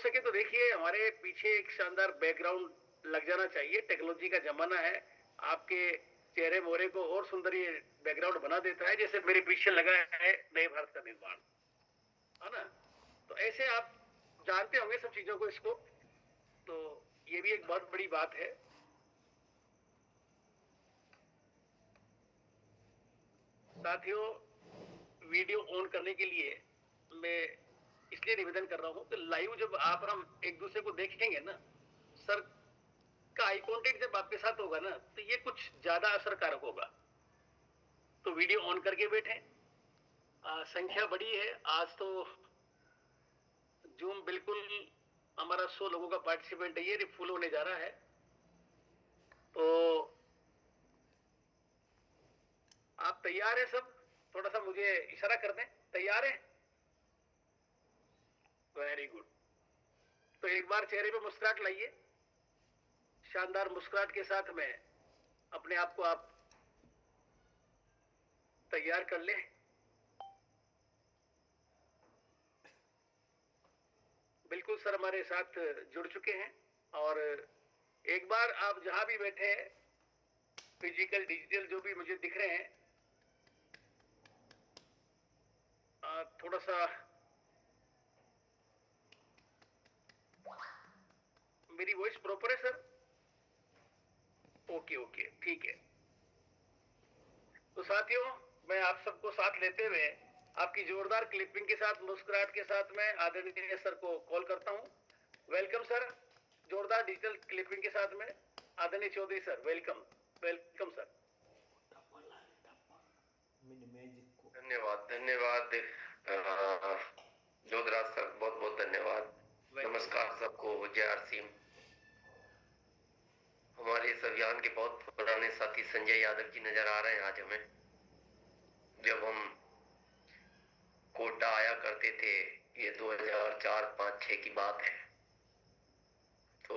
सके तो देखिए, हमारे पीछे एक शानदार बैकग्राउंड लग जाना चाहिए। टेक्नोलॉजी का जमाना है, आपके चेहरे मोहरे को और सुंदर ये बैकग्राउंड बना देता है। जैसे मेरे पीछे लगा है नए भारत का निर्माण, है ना? तो ऐसे आप जानते होंगे सब चीजों को, इसको, तो ये भी एक बहुत बड़ी बात है। साथियों, वीडियो ऑन करने के लिए मैं इसलिए निवेदन कर रहा हूं कि लाइव जब आप और हम एक दूसरे को देखेंगे ना सर, का आई कांटेक्ट जब आपके साथ होगा ना, तो ये कुछ ज्यादा असरकारक होगा। तो वीडियो ऑन करके बैठे। संख्या बड़ी है आज तो। जूम बिल्कुल हमारा 100 लोगों का पार्टिसिपेंट है, ये फुल होने जा रहा है। तो आप तैयार है सब? थोड़ा सा मुझे इशारा कर दें, तैयार है? Very good. तो एक बार चेहरे पे मुस्कुराहट लाइए। शानदार मुस्कुराहट के साथ में अपने आप को आप तैयार कर ले। बिल्कुल सर हमारे साथ जुड़ चुके हैं। और एक बार आप जहां भी बैठे हैं, फिजिकल डिजिटल जो भी मुझे दिख रहे हैं, थोड़ा सा मेरी वॉइस प्रॉपर है सर? ओके ओके, ठीक है। तो साथियों, मैं आप सबको साथ लेते हुए आपकी जोरदार क्लिपिंग के साथ, मुस्कुराहट के साथ में आदरणीय सर को कॉल करता हूं। वेलकम सर, जोरदार डिजिटल क्लिपिंग के साथ में आदरणीय Chaudhary sir, welcome. Welcome sir. धन्यवाद धन्यवाद जोधराज सर, बहुत बहुत धन्यवाद। नमस्कार सबको, जय आर सिंह। हमारे इस अभियान के बहुत पुराने साथी संजय यादव जी नजर आ रहे हैं आज हमें। जब हम कोटा आया करते थे, ये 2004-5-6 की बात है, तो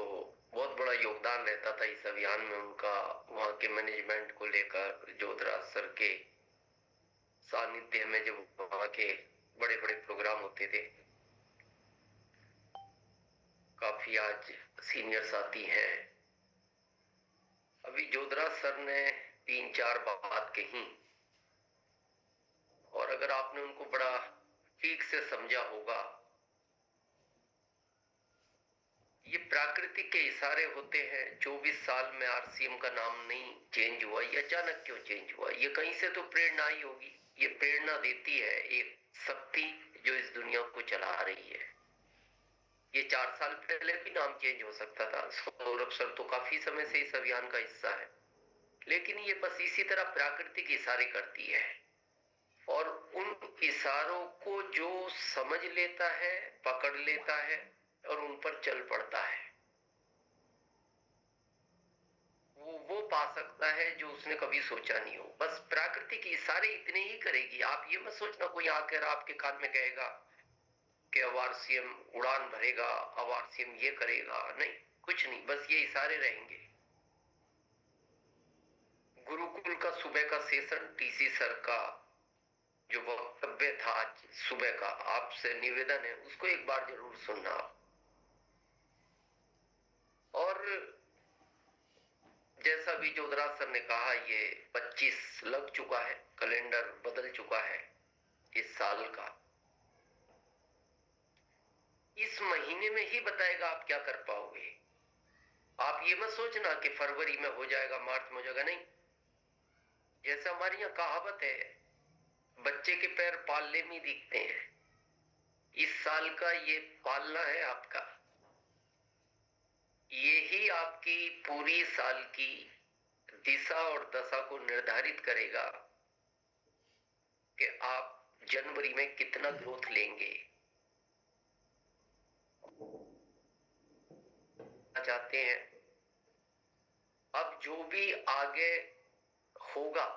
बहुत बड़ा योगदान रहता था इस अभियान में उनका। वहां के मैनेजमेंट को लेकर जोधराज सर के सानिध्य में जब वहां के बड़े बड़े प्रोग्राम होते थे, काफी आज सीनियर साथी हैं। अभी जोधराज सर ने 3-4 बात कही, और अगर आपने उनको बड़ा ठीक से समझा होगा, ये प्राकृतिक के इशारे होते हैं। 24 साल में आरसीएम का नाम नहीं चेंज हुआ, ये अचानक क्यों चेंज हुआ? ये कहीं से तो प्रेरणा ही होगी। ये प्रेरणा देती है एक शक्ति जो इस दुनिया को चला रही है। ये 4 साल पहले भी नाम चेंज हो सकता था। सौरभ सर तो काफी समय से इस अभियान का हिस्सा है, लेकिन ये बस इसी तरह प्राकृतिक इशारे करती है, और उन इशारों को जो समझ लेता है, पकड़ लेता है और उन पर चल पड़ता है, वो पा सकता है जो उसने कभी सोचा नहीं हो। बस प्रकृति के इशारे इतने ही करेगी। आप ये मत सोचना कोई आकर आपके कान में कहेगा कि अब आरसीएम उड़ान भरेगा, अब आरसीएम ये करेगा। नहीं, कुछ नहीं, बस ये इशारे रहेंगे। गुरुकुल का सुबह का सेशन, टीसी सर का जो वक्तव्य था आज सुबह का, आपसे निवेदन है उसको एक बार जरूर सुनना। और जैसा भी जोधराज सर ने कहा, ये 25 लग चुका है, कैलेंडर बदल चुका है इस साल का। इस महीने में ही बताएगा आप क्या कर पाओगे। आप ये मत सोचना कि फरवरी में हो जाएगा, मार्च में हो जाएगा। नहीं, जैसे हमारी यहाँ कहावत है, बच्चे के पैर पालने में दिखते हैं। इस साल का ये पालना है आपका। ये ही आपकी पूरी साल की दिशा और दशा को निर्धारित करेगा कि आप जनवरी में कितना ग्रोथ लेंगे। चाहते हैं अब जो भी आगे होगा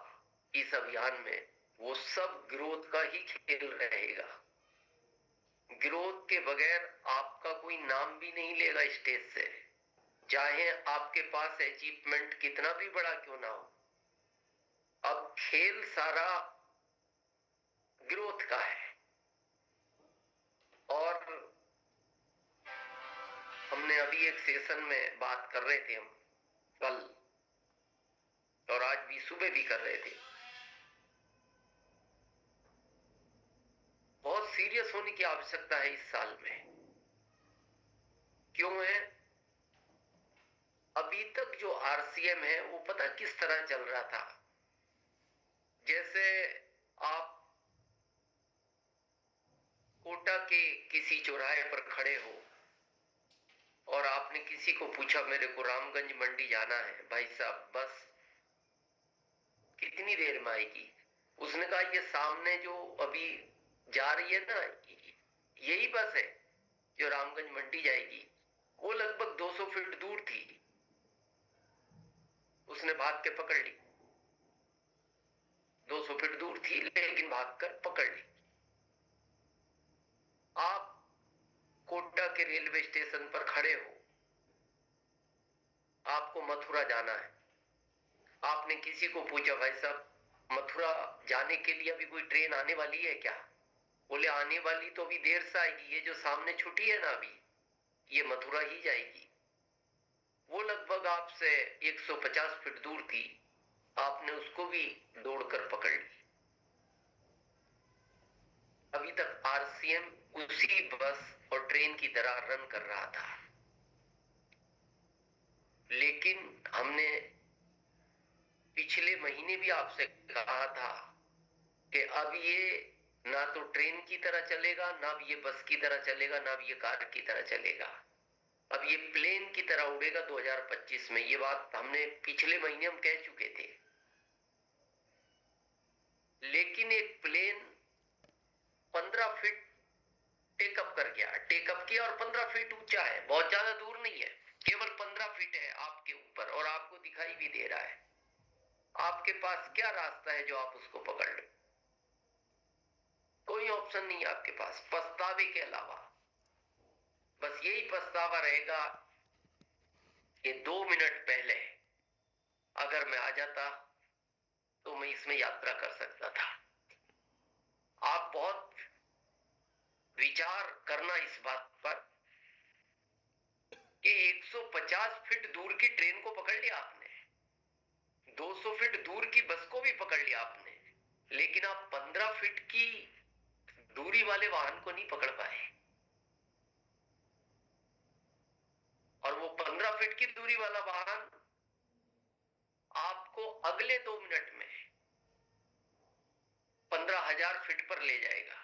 इस अभियान में, वो सब ग्रोथ का ही खेल रहेगा। ग्रोथ के बगैर आपका कोई नाम भी नहीं लेगा स्टेज से, चाहे आपके पास अचीवमेंट कितना भी बड़ा क्यों ना हो। अब खेल सारा ग्रोथ का है। और आपने अभी एक सेशन में बात कर रहे थे हम कल, और आज भी सुबह भी कर रहे थे, बहुत सीरियस होने की आवश्यकता है इस साल में। क्यों है? अभी तक जो आरसीएम है वो पता किस तरह चल रहा था, जैसे आप कोटा के किसी चौराहे पर खड़े हो और आपने किसी को पूछा मेरे को रामगंज मंडी जाना है, भाई साहब बस कितनी देर में आएगी? उसने कहा ये सामने जो अभी जा रही है ना, यही बस है जो रामगंज मंडी जाएगी। वो लगभग 200 फीट दूर थी, उसने भाग के पकड़ ली। 200 फीट दूर थी लेकिन भागकर पकड़ ली। आप कोटा के रेलवे स्टेशन पर खड़े हो, आपको मथुरा जाना है, आपने किसी को पूछा भाई साहब मथुरा जाने के लिए अभी कोई ट्रेन आने वाली है क्या? बोले आने वाली तो अभी देर से आएगी, ये जो सामने छुट्टी है ना अभी, ये मथुरा ही जाएगी। वो लगभग आपसे 150 फीट दूर थी, आपने उसको भी दौड़कर पकड़ ली। अभी तक आरसीएम उसी बस और ट्रेन की तरह रन कर रहा था, लेकिन हमने पिछले महीने भी आपसे कहा था कि अब ये ना तो ट्रेन की तरह चलेगा, ना अब ये बस की तरह चलेगा, ना अब ये कार की तरह चलेगा, अब ये प्लेन की तरह उड़ेगा 2025 में। ये बात हमने पिछले महीने हम कह चुके थे। लेकिन एक प्लेन 15 फीट टेकअप कर गया, टेकअप किया और 15 फीट ऊंचा है, बहुत ज्यादा दूर नहीं है, केवल 15 फीट है आपके ऊपर और आपको दिखाई भी दे रहा है। आपके पास क्या रास्ता है जो आप उसको पकड़ लो? कोई ऑप्शन नहीं है आपके पास पछतावे के अलावा। बस यही पछतावा रहेगा कि 2 मिनट पहले अगर मैं आ जाता तो मैं इसमें यात्रा कर सकता था। आप बहुत विचार करना इस बात पर कि 150 फीट दूर की ट्रेन को पकड़ लिया आपने, 200 फीट दूर की बस को भी पकड़ लिया आपने, लेकिन आप 15 फीट की दूरी वाले वाहन को नहीं पकड़ पाए। और वो 15 फीट की दूरी वाला वाहन आपको अगले 2 मिनट में 15,000 फीट पर ले जाएगा।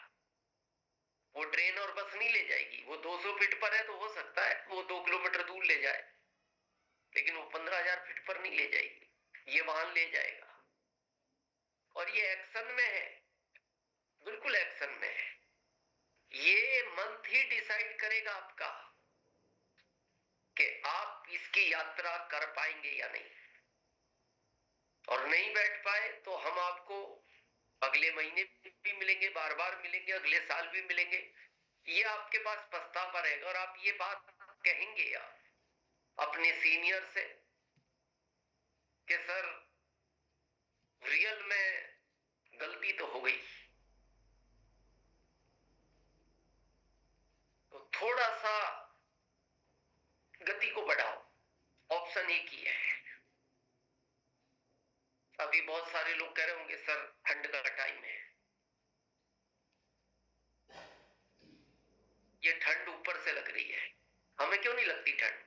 वो ट्रेन और बस नहीं ले जाएगी। वो 200 फीट पर है तो हो सकता है वो 2 किलोमीटर दूर ले जाए, लेकिन वो 15,000 फीट पर नहीं ले जाएगी। ये वाहन ले जाएगा और ये एक्शन में है, बिल्कुल एक्शन में है। ये मंथ ही डिसाइड करेगा आपका कि आप इसकी यात्रा कर पाएंगे या नहीं। और नहीं बैठ पाए तो हम आपको अगले महीने भी मिलेंगे, बार बार मिलेंगे, अगले साल भी मिलेंगे। ये आपके पास पछतावा रहेगा और आप ये बात कहेंगे यार अपने सीनियर से कि सर रियल में गलती तो हो गई, तो थोड़ा सा गति को बढ़ाओ। ऑप्शन एक ही है। अभी बहुत सारे लोग कह रहे होंगे सर ठंड का टाइम है, ये ठंड ऊपर से लग रही है, हमें क्यों नहीं लगती ठंड?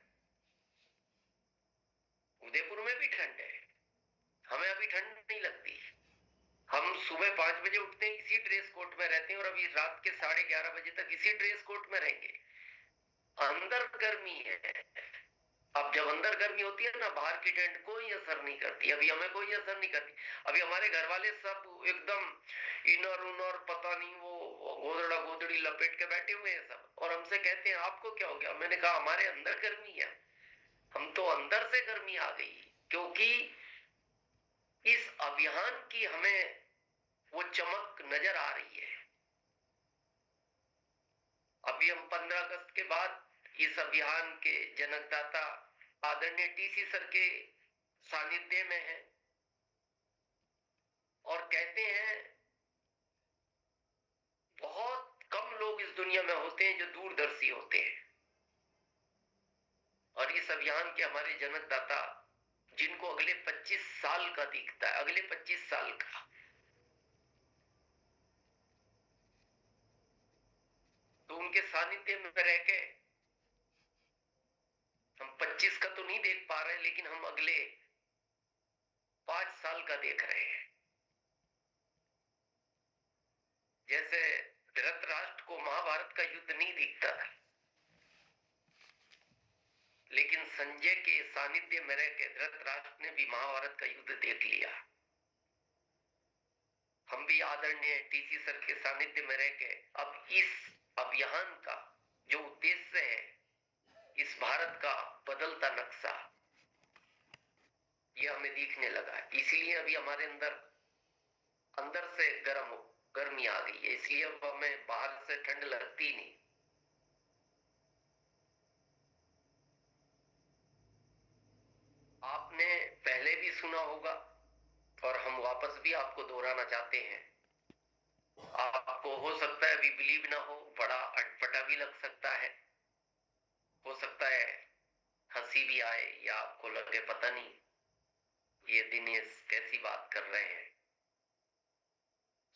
उदयपुर में भी ठंड है, हमें अभी ठंड नहीं लगती। हम सुबह 5 बजे उठते हैं, इसी ड्रेस कोट में रहते हैं और अभी रात के 11:30 बजे तक इसी ड्रेस कोट में रहेंगे। अंदर गर्मी है। अब जब अंदर गर्मी होती है ना, बाहर की ठंड कोई असर नहीं करती। अभी हमें कोई असर नहीं करती। अभी हमारे घर वाले सब एकदम इनर उनर पता नहीं वो गोदड़ा गोदड़ी लपेट के बैठे हुए हैं सब, और हमसे कहते हैं आपको क्या हो गया? मैंने कहा हमारे अंदर गर्मी है, हम तो अंदर से गर्मी आ गई, क्योंकि इस अभियान की हमें वो चमक नजर आ रही है। अभी हम 15 अगस्त के बाद इस अभियान के जनकदाता आदरणीय टीसी सर के सानिध्य में है और कहते हैं बहुत कम लोग इस दुनिया में होते हैं जो दूरदर्शी होते हैं। और इस अभियान के हमारे जनकदाता जिनको अगले 25 साल का दिखता है, अगले 25 साल का, तो उनके सानिध्य में रह के हम 25 का तो नहीं देख पा रहे, लेकिन हम अगले 5 साल का देख रहे हैं। जैसे धृतराष्ट्र को महाभारत का युद्ध नहीं दिखता था, लेकिन संजय के सानिध्य में रह के धृतराष्ट्र ने भी महाभारत का युद्ध देख लिया। हम भी आदरणीय टीसी सर के सानिध्य में रह के अब इस अभियान का जो उद्देश्य है, इस भारत का बदलता नक्शा, ये हमें दिखने लगा। इसीलिए अभी हमारे अंदर से गर्मी आ गई है, इसलिए अब हमें बाहर से ठंड लगती नहीं। आपने पहले भी सुना होगा और हम वापस भी आपको दोहराना चाहते हैं। आपको हो सकता है अभी बिलीव ना हो, बड़ा अटपटा भी लग सकता है, हो सकता है हंसी भी आए या आपको लगे पता नहीं ये दिनेश कैसी बात कर रहे हैं।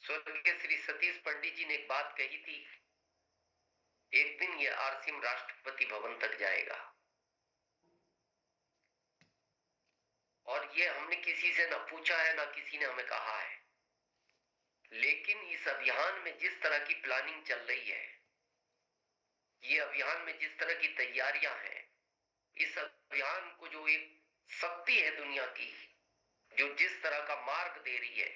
स्वर्गीय श्री सतीश पंडित जी ने एक बात कही थी, एक दिन ये आरसीएम राष्ट्रपति भवन तक जाएगा, और ये हमने किसी से ना पूछा है, ना किसी ने हमें कहा है, लेकिन इस अभियान में जिस तरह की प्लानिंग चल रही है, ये अभियान में जिस तरह की तैयारियां हैं, इस अभियान को जो एक शक्ति है दुनिया की, जो जिस तरह का मार्ग दे रही है,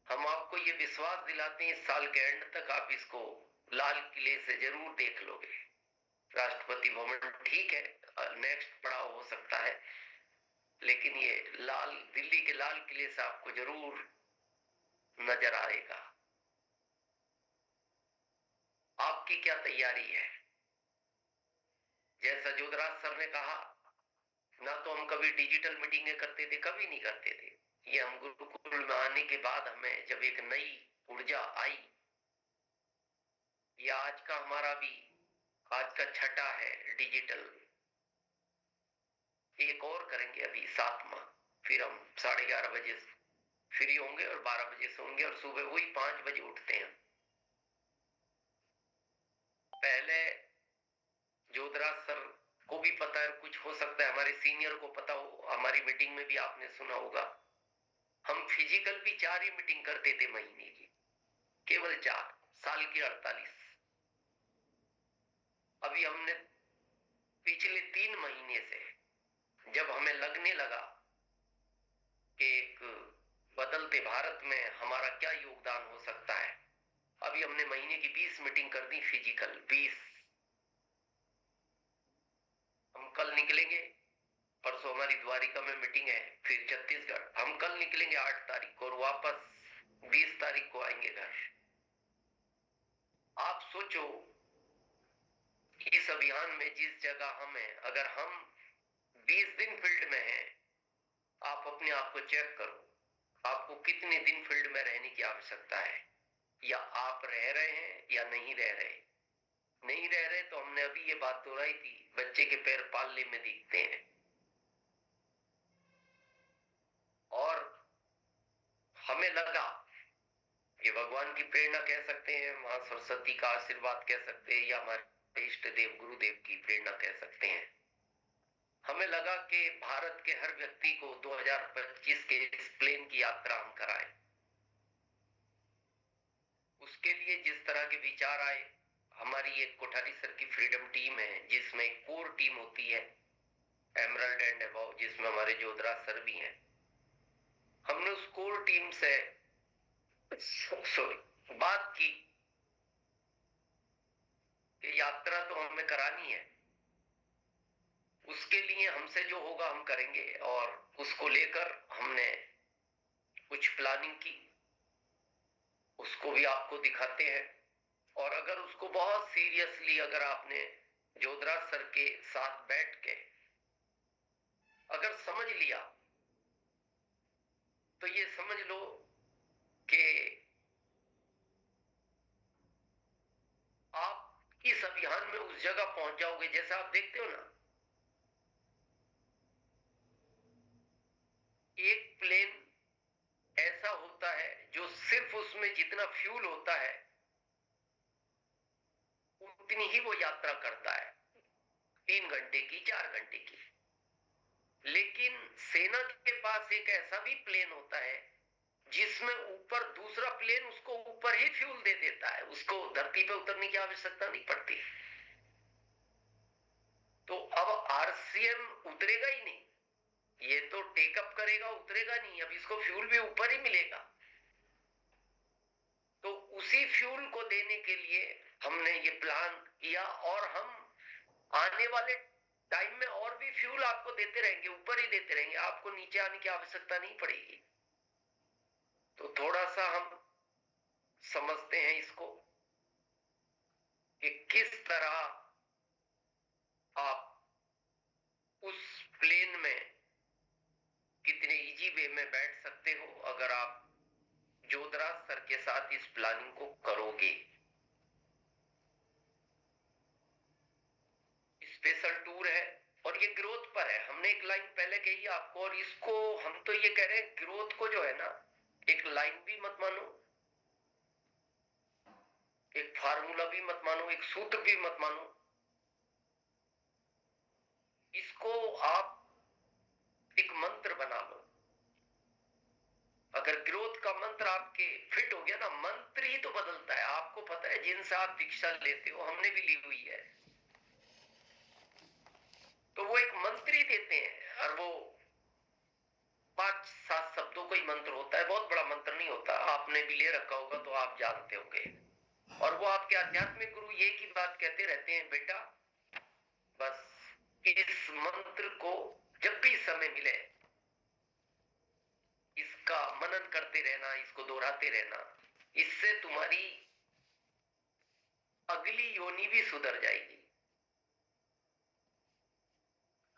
हम आपको ये विश्वास दिलाते हैं इस साल के एंड तक आप इसको लाल किले से जरूर देख लोगे। राष्ट्रपति भवन ठीक है, नेक्स्ट पड़ाव हो सकता है, लेकिन ये दिल्ली के लाल किले से आपको जरूर नजर आएगा। आपकी क्या तैयारी है? जैसा जोधराज सर ने कहा, ना तो हम कभी डिजिटल मीटिंगें करते थे, कभी नहीं करते थे। ये हम गुरुकुल में आने के बाद हमें जब एक नई ऊर्जा आई, ये आज का हमारा भी आज का छठा है डिजिटल, एक और करेंगे अभी 7वां, फिर हम 11:30 बजे फ्री होंगे और 12 बजे सोएंगे और सुबह वही 5 बजे उठते हैं। पहले जोधराज सर को भी पता है, कुछ हो सकता है हमारे सीनियर को पता हो, हमारी मीटिंग में भी आपने सुना होगा, हम फिजिकल भी 4 ही मीटिंग करते थे महीने की, केवल 4, साल की 48। अभी हमने पिछले 3 महीने से, जब हमें लगने लगा कि एक बदलते भारत में हमारा क्या योगदान हो सकता है, अभी हमने महीने की 20 मीटिंग कर दी फिजिकल, 20। हम कल निकलेंगे, परसों हमारी द्वारिका में मीटिंग है, फिर छत्तीसगढ़, हम कल निकलेंगे 8 तारीख को और वापस 20 तारीख को आएंगे घर। आप सोचो इस अभियान में जिस जगह हम हैं, अगर हम 20 दिन फील्ड में हैं, आप अपने आप को चेक करो, आपको कितने दिन फील्ड में रहने की आवश्यकता है, या आप रह रहे हैं या नहीं रह रहे। नहीं रह रहे तो हमने अभी ये बात दोहराई थी, बच्चे के पैर पालने में दिखते हैं, और हमें लगा, ये भगवान की प्रेरणा कह सकते हैं, मां सरस्वती का आशीर्वाद कह सकते हैं, या हमारे इष्ट देव गुरुदेव की प्रेरणा कह सकते हैं, हमें लगा कि भारत के हर व्यक्ति को 2025 के इस प्लेन की यात्रा हम कराएं। उसके लिए जिस तरह के विचार आए, हमारी एक कोठारी सर की फ्रीडम टीम है, जिसमें एक कोर टीम होती है एमरल्ड एंड अबव, जिसमें हमारे जोधराज सर भी हैं। हमने उस कोर टीम से बात की कि यात्रा तो हमें करानी है, उसके लिए हमसे जो होगा हम करेंगे, और उसको लेकर हमने कुछ प्लानिंग की, उसको भी आपको दिखाते हैं। और अगर उसको बहुत सीरियसली अगर आपने जोधराज सर के साथ बैठ के अगर समझ लिया, तो ये समझ लो कि आप इस अभियान में उस जगह पहुंच जाओगे। जैसा आप देखते हो ना, एक प्लेन ऐसा होता है जो सिर्फ उसमें जितना फ्यूल होता है उतनी ही वो यात्रा करता है, 3 घंटे की, 4 घंटे की। लेकिन सेना के पास एक ऐसा भी प्लेन होता है जिसमें ऊपर दूसरा प्लेन उसको ऊपर ही फ्यूल दे देता है, उसको धरती पे उतरने की आवश्यकता नहीं पड़ती। तो अब आरसीएम उतरेगा ही नहीं, ये तो टेकअप करेगा, उतरेगा नहीं। अब इसको फ्यूल भी ऊपर ही मिलेगा। तो उसी फ्यूल को देने के लिए हमने ये प्लान किया, और हम आने वाले टाइम में और भी फ्यूल आपको देते रहेंगे, ऊपर ही देते रहेंगे, आपको नीचे आने की आवश्यकता नहीं पड़ेगी। तो थोड़ा सा हम समझते हैं इसको कि किस तरह आप उस प्लेन में कितने इजी वे में बैठ सकते हो अगर आप जोधराज सर के साथ इस प्लानिंग को करोगे। स्पेशल टूर है और ये ग्रोथ पर है। हमने एक लाइन पहले कही आपको, और इसको हम तो ये कह रहे हैं, ग्रोथ को जो है ना, एक लाइन भी मत मानो, एक फार्मूला भी मत मानो, एक सूत्र भी मत मानो। इसको आप एक मंत्र बना लो। अगर ग्रोथ का मंत्र आपके फिट हो गया ना, मंत्र ही तो बदलता है। आपको पता है, जिनसे आप दीक्षा लेते हो, हमने भी ली हुई है, तो वो एक मंत्र ही देते हैं, और वो 5-7 शब्दों का ही मंत्र होता है, बहुत बड़ा मंत्र नहीं होता। आपने भी ले रखा होगा तो आप जानते होंगे। और वो आपके आध्यात्मिक गुरु ये की बात कहते रहते हैं, बेटा बस इस मंत्र को जब भी समय मिले इसका मनन करते रहना, इसको दोहराते रहना, इससे तुम्हारी अगली योनि भी सुधर जाएगी।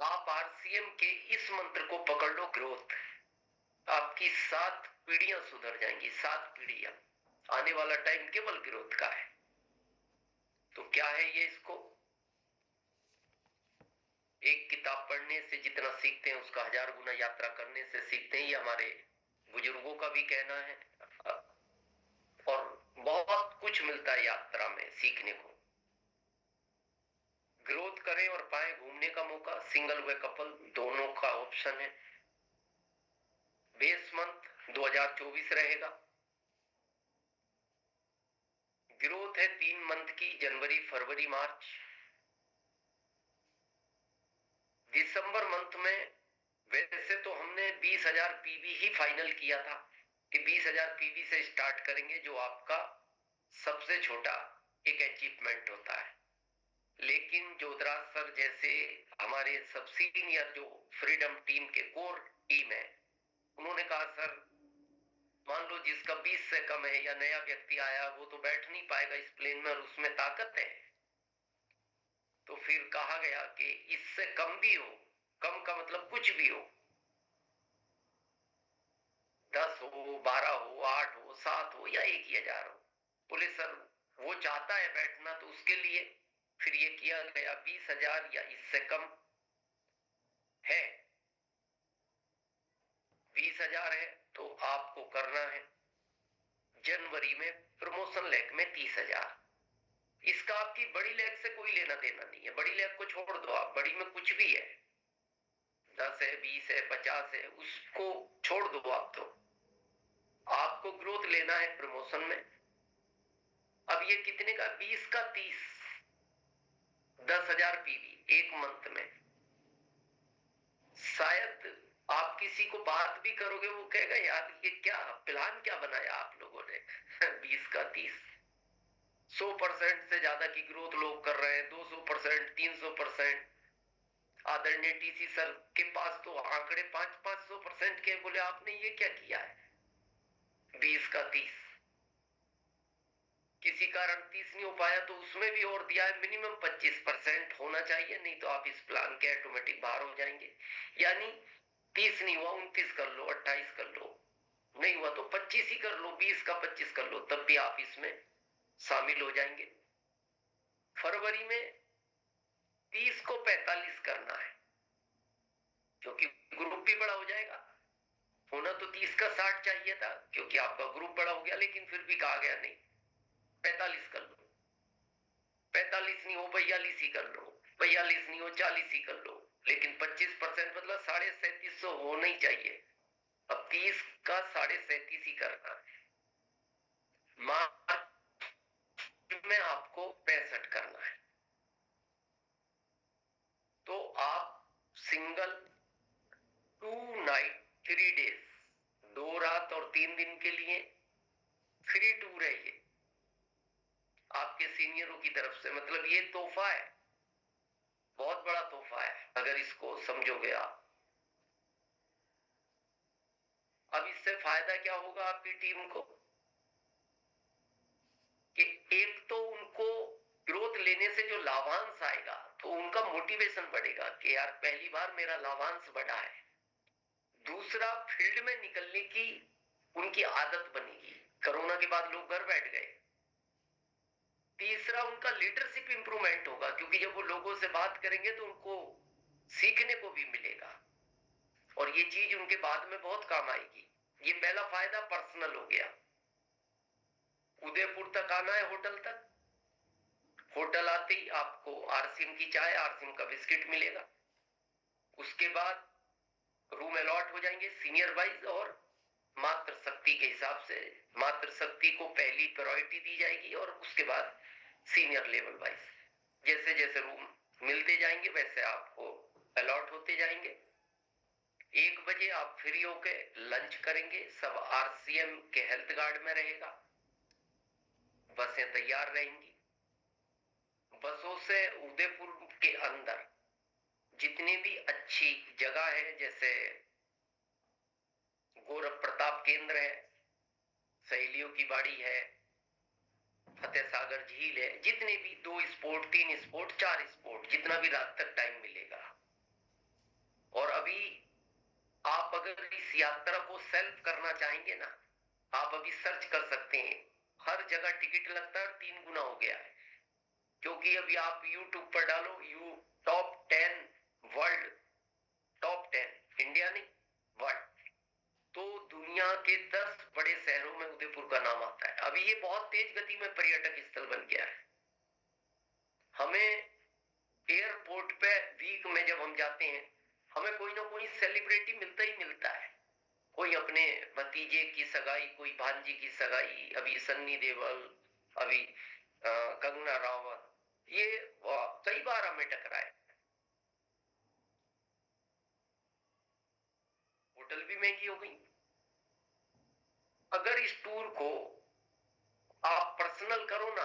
आप आरसीएम के इस मंत्र को पकड़ लो, ग्रोथ, आपकी 7 पीढ़ियां सुधर जाएंगी, 7 पीढ़ियां। आने वाला टाइम केवल ग्रोथ का है। तो क्या है ये? इसको एक किताब पढ़ने से जितना सीखते हैं उसका 1000 गुना यात्रा करने से सीखते हैं, ये हमारे बुजुर्गों का भी कहना है। और बहुत कुछ मिलता है यात्रा में सीखने को। ग्रोथ करें और पाए घूमने का मौका, सिंगल व कपल दोनों का ऑप्शन है। बेस मंथ 2024 रहेगा। ग्रोथ है 3 मंथ की, जनवरी, फरवरी, मार्च। दिसंबर मंथ में वैसे तो हमने 20,000 पीवी ही फाइनल किया था कि 20,000 पीवी से स्टार्ट करेंगे, जो आपका सबसे छोटा एक अचीवमेंट होता है। लेकिन जोधराज सर जैसे हमारे सब सीनियर जो फ्रीडम टीम के कोर टीम है, उन्होंने कहा सर मान लो जिसका 20 से कम है या नया व्यक्ति आया, वो तो बैठ नहीं पाएगा इस प्लेन में और उसमें ताकत है। तो फिर कहा गया कि इससे कम भी हो, कम का मतलब कुछ भी हो, 10 हो, 12 हो, 8 हो, 7 हो या 1,000 हो, बोले सर वो चाहता है बैठना तो उसके लिए फिर ये किया गया। 20,000 या इससे कम है, 20,000 है तो आपको करना है जनवरी में प्रमोशन लेग में 30,000। इसका आपकी बड़ी लेग से कोई लेना देना नहीं है। बड़ी लेग को छोड़ दो आप, बड़ी में कुछ भी है, 10 है, 20 है, 50 है, उसको छोड़ दो आप। तो आपको ग्रोथ लेना है प्रमोशन में। अब ये कितने का? 20 का 30, 10,000 पीवी एक मंथ में। शायद आप किसी को बात भी करोगे, वो कहेगा यार ये क्या प्लान क्या बनाया आप लोगों ने। 20 का 30, 100% से ज्यादा की ग्रोथ लोग कर रहे हैं, 200%, 300%। आदरणीय टीसी सर के पास तो आंकड़े 500-500% के। बोले आपने ये क्या किया है? 20 का 30, किसी कारण 30 नहीं हो पाया तो उसमें भी और दिया है, मिनिमम 25% होना चाहिए, नहीं तो आप इस प्लान के ऑटोमेटिक बाहर हो जाएंगे। यानी 30 नहीं हुआ 29 कर लो, 28 कर लो, नहीं हुआ तो 25 ही कर लो, 20 का 25 कर लो, तब भी आप इसमें शामिल हो जाएंगे। फरवरी में 30 को 45 करना है, क्योंकि ग्रुप भी बड़ा हो जाएगा। होना तो 30 का 60 चाहिए था, क्योंकि आपका ग्रुप बड़ा हो गया, लेकिन फिर भी कहा गया नहीं 45 कर लो। 45 नहीं हो 42 ही कर लो, 42 नहीं हो 40 ही कर लो, लेकिन 25% मतलब 3750 होना ही चाहिए। अब 30 का 37.5 ही करना है। मार्च में आपको 65 करना है। तो आप सिंगल 2 नाइट 3 डेज, 2 रात और 3 दिन के लिए फ्री टूर है ये आपके सीनियरों की तरफ से। मतलब ये तोहफा है, बहुत बड़ा तोहफा है अगर इसको समझोगे आप। अब इससे फायदा क्या होगा आपकी टीम को कि एक तो उनको ग्रोथ लेने से जो लाभांश आएगा तो उनका मोटिवेशन बढ़ेगा कि यार पहली बार मेरा लाभांश बढ़ा है। दूसरा, फील्ड में निकलने की उनकी आदत बनेगी, कोरोना के बाद लोग घर बैठ गए। तीसरा, उनका लीडरशिप इंप्रूवमेंट होगा, क्योंकि जब वो लोगों से बात करेंगे तो उनको सीखने को भी मिलेगा और ये चीज उनके बाद में बहुत काम आएगी। ये पहला फायदा पर्सनल हो गया। उदयपुर तक आना है, होटल तक। होटल आते ही आपको आरसीएम की चाय, आरसीएम का बिस्किट मिलेगा। उसके बाद रूम अलॉट हो जाएंगे सीनियर वाइज और मातृ शक्ति के हिसाब से। मातृ शक्ति को पहली प्रायोरिटी दी जाएगी और उसके बाद सीनियर लेवल वाइज जैसे जैसे रूम मिलते जाएंगे वैसे आपको अलॉट होते जाएंगे। 1 बजे आप फ्री होके लंच करेंगे। सब आरसीएम के हेल्थ गार्ड में रहेगा। बसें तैयार रहेंगी। बसों से उदयपुर के अंदर जितनी भी अच्छी जगह है, जैसे गौरव प्रताप केंद्र है, सहेलियों की बाड़ी है, फतेह सागर झील है, जितने भी 2 स्पोर्ट 3 स्पोर्ट 4 स्पोर्ट, जितना भी रात तक टाइम मिलेगा। और अभी आप अगर इस यात्रा को सेल्फ करना चाहेंगे ना, आप अभी सर्च कर सकते हैं। हर जगह टिकट लगता है और 3 गुना हो गया है, क्योंकि अभी आप यूट्यूब पर डालो टॉप 10 वर्ल्ड, टॉप 10 इंडिया नहीं वर्ल्ड, तो दुनिया के 10 बड़े शहरों में उदयपुर का नाम आता है। अभी ये बहुत तेज गति में पर्यटक स्थल बन गया है। हमें एयरपोर्ट पे वीक में जब हम जाते हैं, हमें कोई ना कोई सेलिब्रिटी मिलता ही मिलता है। कोई अपने भतीजे की सगाई, कोई भांजी की सगाई, अभी सन्नी देओल, अभी कंगना रावत, ये कई बार हमें टकराए। होटल भी महंगी हो गई। अगर इस टूर को आप पर्सनल करो ना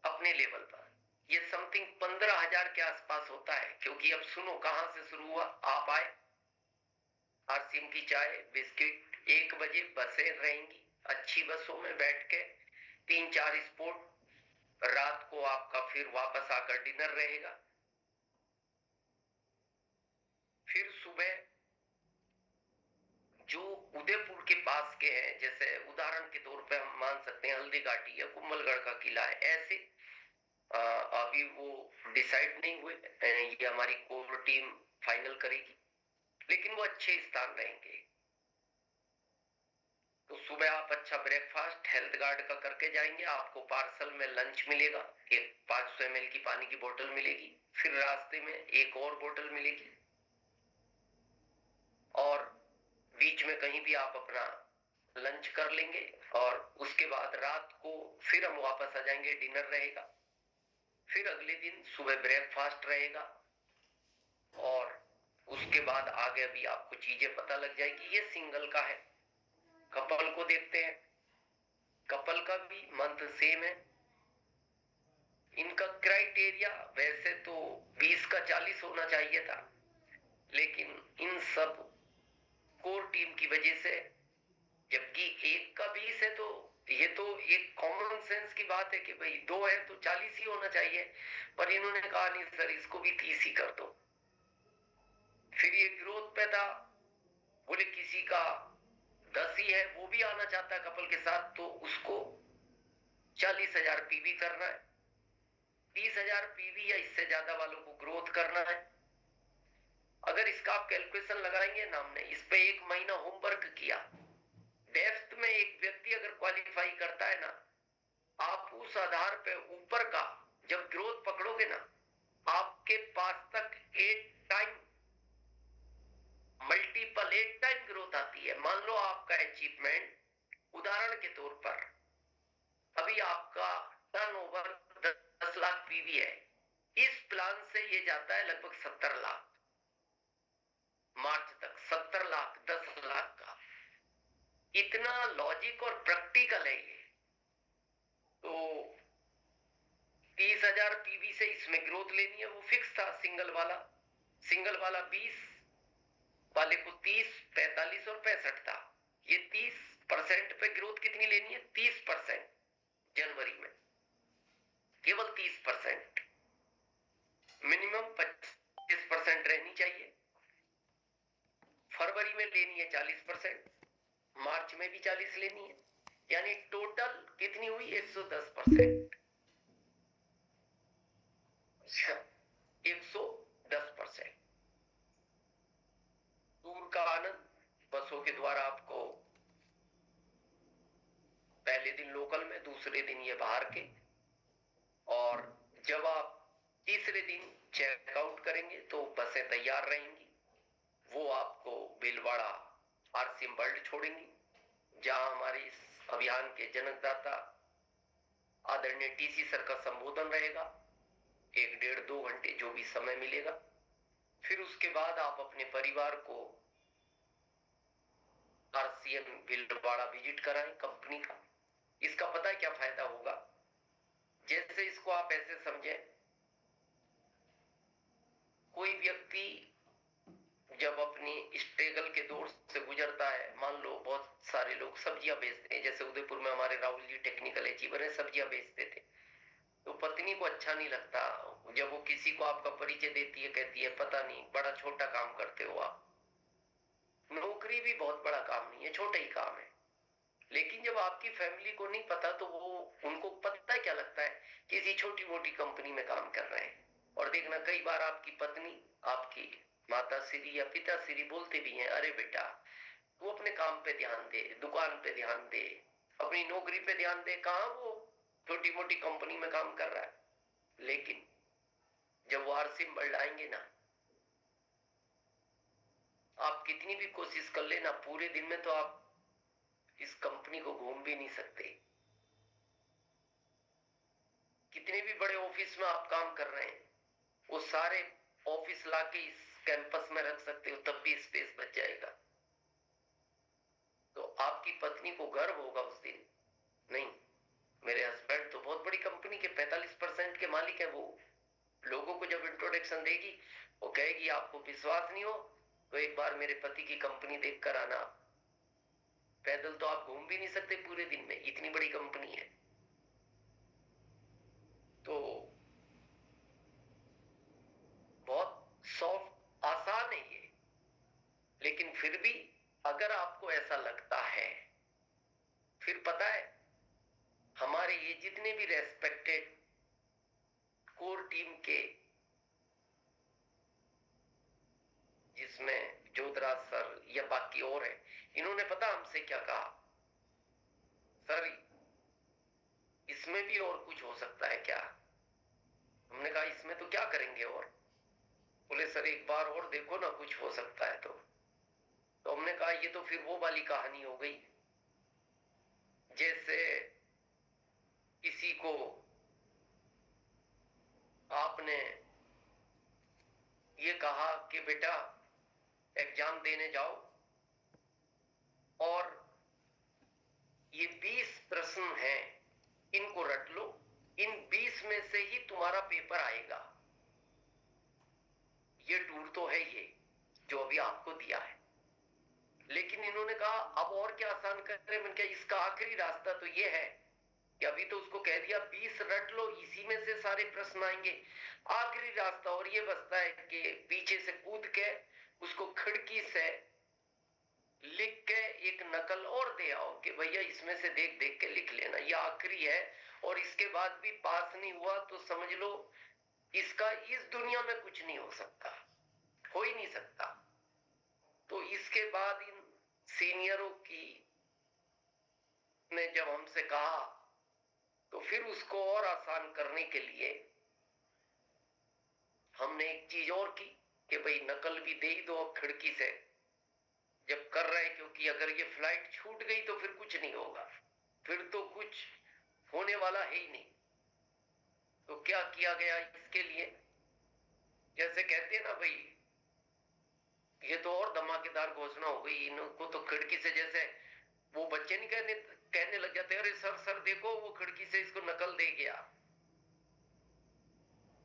अपने लेवल पर, ये समथिंग 15,000 के आसपास होता है। क्योंकि अब सुनो कहां से शुरू हुआ। आप आए, आरसीएम की चाय बिस्किट, 1 बजे बसें रहेंगी, अच्छी बसों में बैठ के 3-4 स्पोर्ट, रात को आपका फिर वापस आकर डिनर रहेगा। फिर सुबह जो उदयपुर के पास के हैं, जैसे उदाहरण के तौर पे हम मान सकते हैं हल्दी घाटी या कुंभलगढ़ का किला है, ऐसे अभी वो डिसाइड नहीं हुए, ये हमारी कोर टीम फाइनल करेगी, लेकिन वो अच्छे स्थान रहेंगे। तो सुबह आप अच्छा ब्रेकफास्ट हेल्थ गार्ड का करके जाएंगे। आपको पार्सल में लंच मिलेगा, एक 500 ml की पानी की बोतल मिलेगी, फिर रास्ते में एक और बोतल मिलेगी, और बीच में कहीं भी आप अपना लंच कर लेंगे। और उसके बाद रात को फिर हम वापस आ जाएंगे, डिनर रहेगा। फिर अगले दिन सुबह ब्रेकफास्ट रहेगा और उसके बाद आगे अभी आपको चीजें पता लग जाएगी। ये सिंगल का है। कपल को देखते हैं। कपल का भी मंथ सेम है। इनका क्राइटेरिया वैसे तो 20 का 40 होना चाहिए था, लेकिन इन सब कोर टीम की वजह से, जबकि 1 का 20 है, तो ये तो एक कॉमन सेंस की बात है कि भाई 2 है तो 40 ही होना चाहिए, पर इन्होंने कहा नहीं सर, इसको भी 30 ही कर दो। फिर ये ग्रोथ पे था, बोले किसी का 10 ही है, वो भी आना चाहता है कपल के साथ, तो उसको 40,000 पीवी करना है। 30,000 पीवी या इससे ज्यादा वालों को ग्रोथ करना है। अगर इसका आप कैलकुलेशन लगाएंगे ना, हमने इस पे 1 महीना होमवर्क किया। डेप्थ में एक व्यक्ति अगर क्वालिफाई करता है ना, आप उस आधार पे ऊपर का जब ग्रोथ पकड़ोगे ना, आपके पास तक 8 टाइम मल्टीपल 8 टाइम ग्रोथ आती है। मान लो आपका अचीवमेंट, उदाहरण के तौर पर अभी आपका टर्नओवर 10 लाख पीवी है, इस प्लान से ये जाता है लगभग 70 लाख, मार्च तक 70 लाख, 10 लाख का। इतना लॉजिक और प्रैक्टिकल है ये। तो 30,000 पीवी से इसमें ग्रोथ लेनी है, वो फिक्स था। सिंगल वाला 20 वाले को 30, 45 और 65 था। ये 30% पे ग्रोथ कितनी लेनी है? 30% जनवरी में, केवल 30%। मिनिमम 25% रहनी चाहिए। फरवरी में लेनी है 40%, मार्च में भी 40 लेनी है, यानी टोटल कितनी हुई? 110%। 110%। टूर का आनंद बसों के द्वारा आपको पहले दिन लोकल में, दूसरे दिन ये बाहर के, और जब आप तीसरे दिन चेकआउट करेंगे तो बसें तैयार रहेंगी। वो आपको भीलवाड़ा आरसीएम वर्ल्ड छोड़ेंगी, जहां हमारे इस अभियान के जनकदाता आदरणीय टीसी सर का संबोधन रहेगा। 1 डेढ़ 2 घंटे जो भी समय मिलेगा। फिर उसके बाद आप अपने परिवार को आरसीएम भीलवाड़ा विजिट कराएं कंपनी का। इसका पता है क्या फायदा होगा? जैसे इसको आप ऐसे समझें, कोई व्यक्ति जब अपनी स्ट्रगल के दौर से गुजरता है, मान लो बहुत सारे लोग सब्जियां बेचते हैं, जैसे उदयपुर में हमारे राहुल जी टेक्निकल अचीवर है, सब्जियां बेचते थे। तो पत्नी को अच्छा नहीं लगता जब वो किसी को आपका परिचय देती है, कहती है पता नहीं बड़ा छोटा काम करते हो आप। नौकरी भी बहुत बड़ा काम नहीं है, छोटा ही काम है। लेकिन जब आपकी फैमिली को नहीं पता तो वो, उनको पता है क्या लगता है? किसी छोटी मोटी कंपनी में काम कर रहे हैं। और देखना, कई बार आपकी पत्नी, आपकी माता श्री या पिता श्री बोलते भी हैं, अरे बेटा तू अपने काम पे ध्यान दे, दुकान पे ध्यान दे, अपनी नौकरी पे ध्यान दे, कहां वो छोटी मोटी कंपनी में काम कर रहा है। लेकिन जब वो आरसीएम वर्ल्ड आएंगे ना, आप कितनी भी कोशिश कर लेना, पूरे दिन में तो आप इस कंपनी को घूम भी नहीं सकते। कितने भी बड़े ऑफिस में आप काम कर रहे हैं, वो सारे ऑफिस लाके इस कैंपस में रख सकते हो, तब भी स्पेस बच जाएगा। तो आपकी पत्नी को गर्व होगा उस दिन, नहीं मेरे हस्बैंड तो बहुत बड़ी कंपनी के 45% के मालिक है। वो लोगों को जब इंट्रोडक्शन देगी, वो कहेगी आपको विश्वास नहीं हो तो एक बार मेरे पति की कंपनी देख कर आना। पैदल तो आप घूम भी नहीं सकते पूरे दिन में, इतनी बड़ी कंपनी है। तो बहुत सॉफ्ट, आसान है ये। लेकिन फिर भी अगर आपको ऐसा लगता है, फिर पता है हमारे ये जितने भी रेस्पेक्टेड कोर टीम के, जिसमें जोधराज सर या बाकी और है, इन्होंने पता हमसे क्या कहा? सर इसमें भी और कुछ हो सकता है क्या? हमने कहा इसमें तो क्या करेंगे और? बोले सर एक बार और देखो ना, कुछ हो सकता है तो हमने कहा ये तो फिर वो वाली कहानी हो गई, जैसे किसी को आपने ये कहा कि बेटा एग्जाम देने जाओ और ये 20 प्रश्न हैं, इनको रट लो, इन 20 में से ही तुम्हारा पेपर आएगा। ये टूर तो है ये जो अभी आपको दिया है। लेकिन इन्होंने कहा अब और क्या आसान करें? मैंने कहा इसका आखिरी रास्ता तो ये है कि अभी तो उसको कह दिया 20 रट लो, इसी में से सारे प्रश्न आएंगे। आखिरी रास्ता और ये बचता है कि पीछे से कूद के उसको खिड़की से लिख के एक नकल और दे आओ कि भैया इसमें से देख देख के लिख लेना, ये आखिरी है और इसके बाद भी पास नहीं हुआ तो समझ लो इसका इस दुनिया में कुछ नहीं हो सकता, हो ही नहीं सकता। तो इसके बाद इन सीनियरों की ने जब हमसे कहा तो फिर उसको और आसान करने के लिए हमने एक चीज और की कि भाई नकल भी दे ही दो अब खिड़की से जब कर रहे हैं, क्योंकि अगर ये फ्लाइट छूट गई तो फिर कुछ नहीं होगा, फिर तो कुछ होने वाला है ही नहीं। तो क्या किया गया इसके लिए, जैसे कहते हैं ना भाई, ये तो और धमाकेदार घोषणा हो गई, इनको तो खिड़की से, जैसे वो बच्चे नहीं कहने लग जाते अरे सर सर देखो वो खिड़की से इसको नकल दे गया।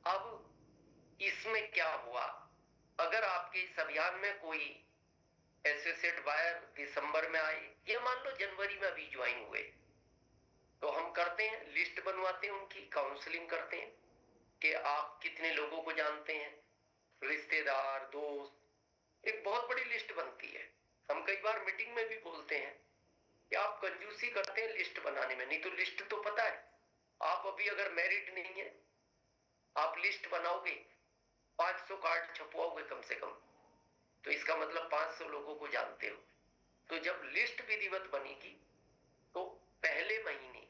अब इसमें क्या हुआ, अगर आपके इस अभियान में कोई एसोसिएट बायर दिसंबर में आए या मान लो जनवरी में अभी ज्वाइन हुए, तो हम करते हैं लिस्ट बनवाते हैं, उनकी काउंसलिंग करते हैं कि आप कितने लोगों को जानते हैं, रिश्तेदार दोस्त, एक बहुत बड़ी लिस्ट बनती है। हम कई बार मीटिंग में भी बोलते हैं कि आप कंजूसी करते हैं लिस्ट बनाने में, नहीं तो लिस्ट तो पता है, आप अभी अगर मैरिड नहीं है आप लिस्ट बनाओगे 500 कार्ड छपवाओगे कम से कम, तो इसका मतलब 500 लोगों को जानते हो। तो जब लिस्ट विधिवत बनेगी तो पहले महीने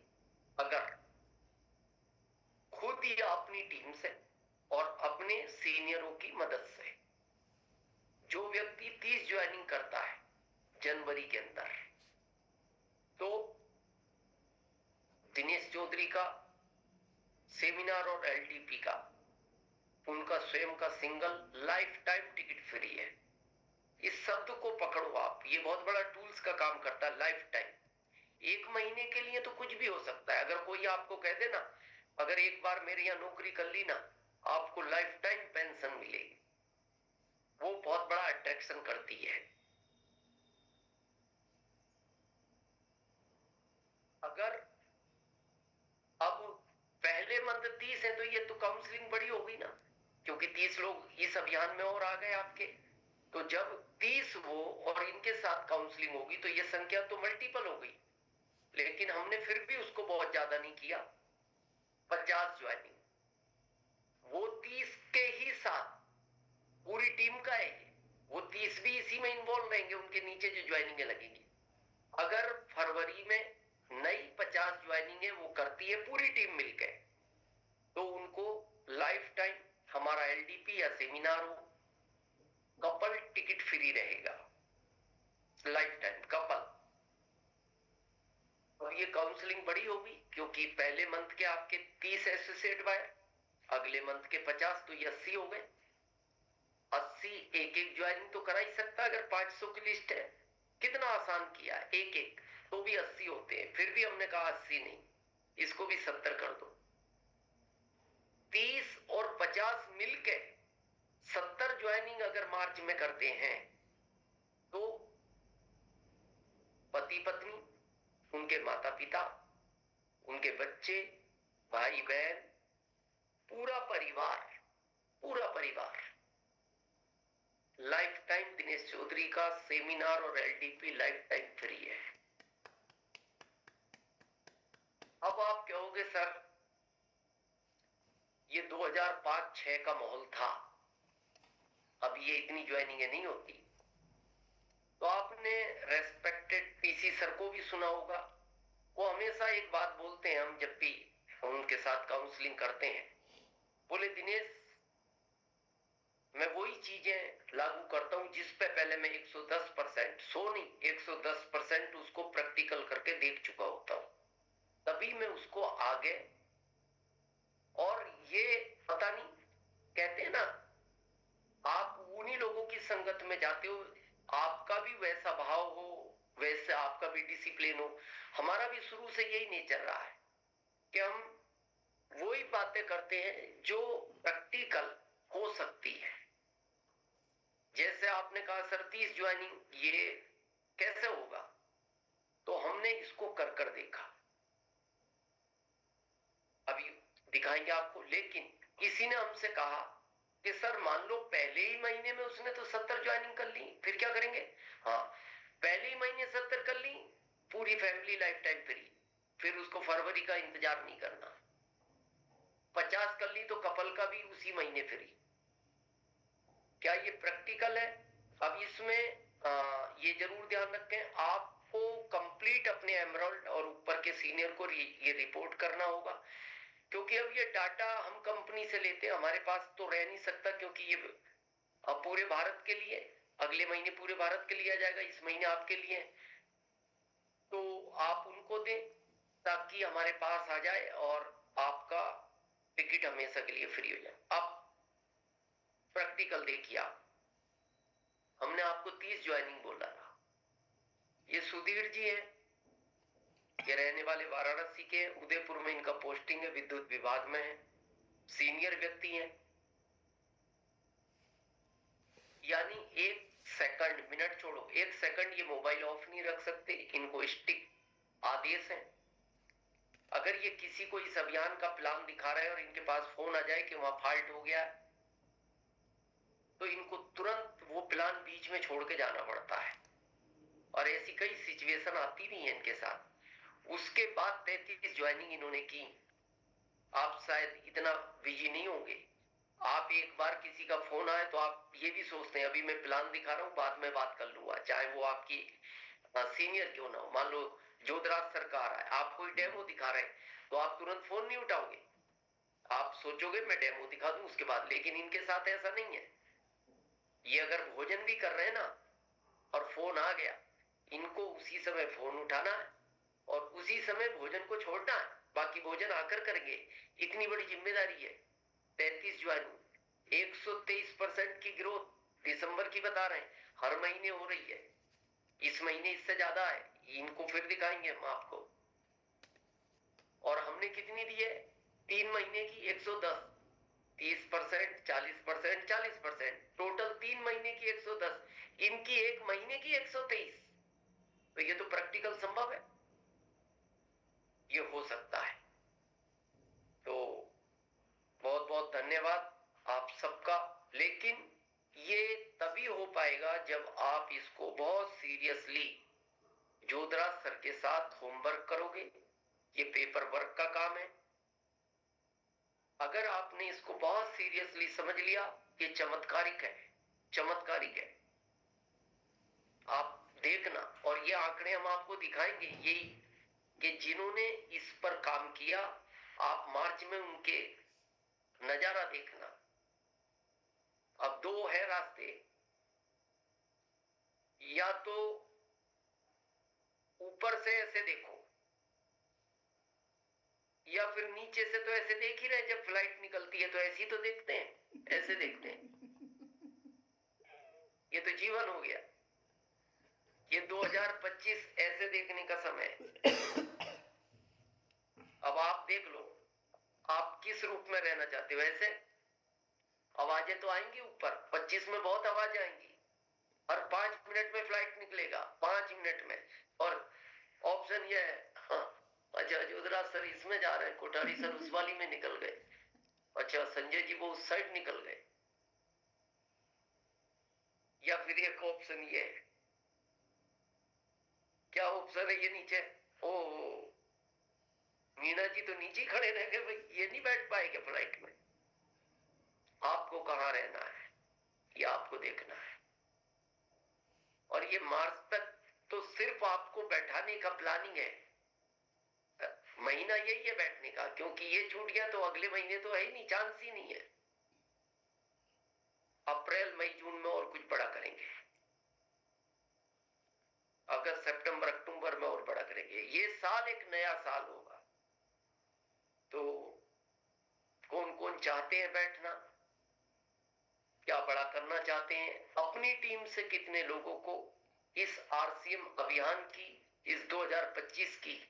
अगर खुद या अपनी टीम से और अपने सीनियरों की मदद से जो व्यक्ति 30 ज्वाइनिंग करता है जनवरी के अंदर, तो दिनेश चौधरी का सेमिनार और एलटीपी का उनका स्वयं का single life time ticket free है। इस शब्द को पकड़ो आप, ये बहुत बड़ा टूल्स का काम करता है। लाइफ टाइम 1 महीने के लिए तो कुछ भी हो सकता है, अगर कोई आपको कह दे ना अगर एक बार मेरे यहां नौकरी कर ली ना आपको लाइफ टाइम पेंशन मिलेगी, वो बहुत बड़ा अट्रैक्शन करती है। अगर अब पहले मंथ 30 है तो ये तो काउंसलिंग बड़ी हो गई ना, क्योंकि 30 लोग इस अभियान में और आ गए आपके, तो जब 30 हो और इनके साथ काउंसलिंग होगी तो ये संख्या तो मल्टीपल हो गई। लेकिन हमने फिर भी उसको बहुत ज्यादा नहीं किया, 50 ज्वाइनिंग, वो 30 के ही साथ पूरी टीम का है, वो 30 भी इसी में इन्वॉल्व रहेंगे, उनके नीचे जो ज्वाइनिंग लगेंगी। अगर फरवरी में नई 50 ज्वाइनिंग वो करती है पूरी टीम मिलकर, तो उनको लाइफ टाइम हमारा एलडीपी या सेमिनार हो, कपल टिकट फ्री रहेगा, लाइफ टाइम कपल। और ये काउंसलिंग बड़ी होगी क्योंकि पहले मंथ के आपके 30 एसोसिएट बाय, अगले मंथ के 50, तो ये 80 हो गए। 80 एक एक ज्वाइनिंग तो करा ही सकता, अगर 500 की लिस्ट है कितना आसान किया, एक एक तो भी 80 होते हैं। फिर भी हमने कहा 80 नहीं, इसको भी 70 कर दो। 30 और 50 मिलके 70 ज्वाइनिंग अगर मार्च में करते हैं तो पति पत्नी, उनके माता पिता, उनके बच्चे, भाई बहन, पूरा परिवार, पूरा परिवार लाइफ टाइम दिनेश चौधरी का सेमिनार और एलडीपी लाइफ टाइम फ्री है। अब आप कहोगे सर ये 2005-6 का माहौल था, अब ये इतनी ज्वाइनिंग नहीं होती। तो आपने रेस्पेक्टेड पीसी सर को भी सुना होगा, वो हमेशा एक बात बोलते हैं, हम जब भी उनके साथ काउंसलिंग करते हैं, बोले दिनेश मैं वही चीजें लागू करता हूं जिस पे पहले मैं 110%, 100 नहीं 110% उसको प्रैक्टिकल करके देख चुका होता हूं, तभी मैं उसको आगे। और ये पता नहीं, कहते हैं ना आप उन्हीं लोगों की संगत में जाते हो, आपका भी वैसा भाव हो, वैसे आपका भी डिसिप्लिन हो। हमारा भी शुरू से यही नेचर रहा है कि हम वही बातें करते हैं जो प्रैक्टिकल हो सकती है। जैसे आपने कहा सर 30 ज्वाइनिंग ये कैसे होगा, तो हमने इसको कर कर देखा, अभी दिखाएंगे आपको। लेकिन किसी ने हमसे कहा कि सर मान लो पहले ही महीने में उसने तो 70 ज्वाइनिंग कर ली, फिर क्या करेंगे? हाँ, पहले ही महीने 70 कर ली, पूरी फैमिली लाइफ टाइम फ्री। फिर उसको फरवरी का इंतजार नहीं करना। 50 कर ली तो कपल का भी उसी महीने फ्री। क्या ये प्रैक्टिकल है? अब इसमें ये जरूर ध्यान रखें, आपको कंप्लीट अपने एमरल्ड और ऊपर के सीनियर को ये रिपोर्ट करना होगा, क्योंकि अब ये डाटा हम कंपनी से लेते हैं, हमारे पास तो रह नहीं सकता, क्योंकि ये अब पूरे भारत के लिए, अगले महीने पूरे भारत के लिए आ जाएगा, इस महीने आपके लिए। तो आप उनको दें ताकि हमारे पास आ जाए और आपका टिकट हमेशा के लिए फ्री हो जाए। अब प्रैक्टिकल देखिए आप, हमने आपको 30 ज्वाइनिंग बोला था। ये सुधीर जी है, ये रहने वाले वाराणसी के, उदयपुर में इनका पोस्टिंग है, विद्युत विभाग में है, सीनियर व्यक्ति हैं। यानी 1 सेकंड, मिनट छोड़ो, 1 सेकंड ये मोबाइल ऑफ नहीं रख सकते, इनको स्टिक आदेश है। अगर ये किसी को इस अभियान का प्लान दिखा रहे हैं और इनके पास फोन आ जाए कि वहां फॉल्ट हो गया, तो इनको तुरंत वो प्लान बीच में छोड़ के जाना पड़ता है, और ऐसी कई सिचुएशन आती भी है इनके साथ। उसके बाद 33 ज्वाइनिंग इन्होंने की। आप शायद इतना बिजी नहीं होंगे, आप एक बार किसी का फोन आए तो आप ये भी सोचते हैं अभी मैं प्लान दिखा रहा हूं, बाद में बात कर लूंगा, चाहे वो आपकी सीनियर क्यों ना हो। मान लो जोधराज सरकार है, आप कोई डेमो दिखा रहे हैं, तो आप तुरंत फोन नहीं उठाओगे, आप सोचोगे मैं डेमो दिखा दूं उसके बाद। लेकिन इनके साथ ऐसा नहीं है। ये अगर भोजन भी कर रहे हैं ना और फोन आ गया, इनको उसी समय फोन उठाना है और उसी समय भोजन को छोड़ना है, बाकी भोजन आकर करेंगे। इतनी बड़ी जिम्मेदारी है। 33 ज्वाइनिंग, 123% की ग्रोथ दिसंबर की बता रहे हैं, हर महीने हो रही है। इस महीने इससे ज्यादा है, इनको फिर दिखाएंगे हम आपको। और हमने कितनी दी है 3 महीने की? 110, 30%, 40%, 40%, टोटल 3 महीने की 110, इनकी 1 महीने की 123। तो ये तो प्रैक्टिकल संभव है, ये हो सकता है। तो बहुत बहुत धन्यवाद आप सबका। लेकिन ये तभी हो पाएगा जब आप इसको बहुत सीरियसली जोधराज सर के साथ होमवर्क करोगे। ये पेपर वर्क का काम है। अगर आपने इसको बहुत सीरियसली समझ लिया, ये चमत्कारिक है, चमत्कारिक है। आप देखना, और ये आंकड़े हम आपको दिखाएंगे, यही कि जिन्होंने इस पर काम किया, आप मार्च में उनके नजारा देखना। अब दो है रास्ते, या तो ऊपर से ऐसे देखो, या फिर नीचे से तो ऐसे देख ही रहे, जब फ्लाइट निकलती है तो ऐसी तो देखते हैं, ऐसे देखते हैं। ये तो जीवन हो गया। ये 2025 ऐसे देखने का समय है। अब आप देख लो, आप किस रूप में रहना चाहते हो। ऐसे आवाजें तो आएंगी ऊपर, 25 में बहुत आवाज आएंगी, हर 5 मिनट में फ्लाइट निकलेगा, 5 मिनट में। और ऑप्शन ये है, हाँ, अच्छा जोधराज सर इसमें जा रहे हैं, कोठारी सर उस वाली में निकल गए, अच्छा संजय जी वो उस साइड निकल गए। या फिर एक ऑप्शन ये है, क्या ऑप्शन है ये नीचे, ओ मीना जी तो नीचे खड़े रह गए, भाई ये नहीं बैठ पाएंगे फ्लाइट में। आपको कहां रहना है ये आपको देखना है। और ये मार्च तक तो सिर्फ आपको बैठाने का प्लानिंग है, महीना यही है बैठने का, क्योंकि ये छूट गया तो अगले महीने तो है ही नहीं, चांस ही नहीं है। अप्रैल मई जून में और कुछ बड़ा करेंगे, अगस्त सितंबर अक्टूबर में और बड़ा करेंगे। ये साल एक नया साल होगा। तो कौन कौन चाहते हैं बैठना, क्या बड़ा करना चाहते हैं, अपनी टीम से कितने लोगों को इस आरसीएम अभियान की, इस 2025 की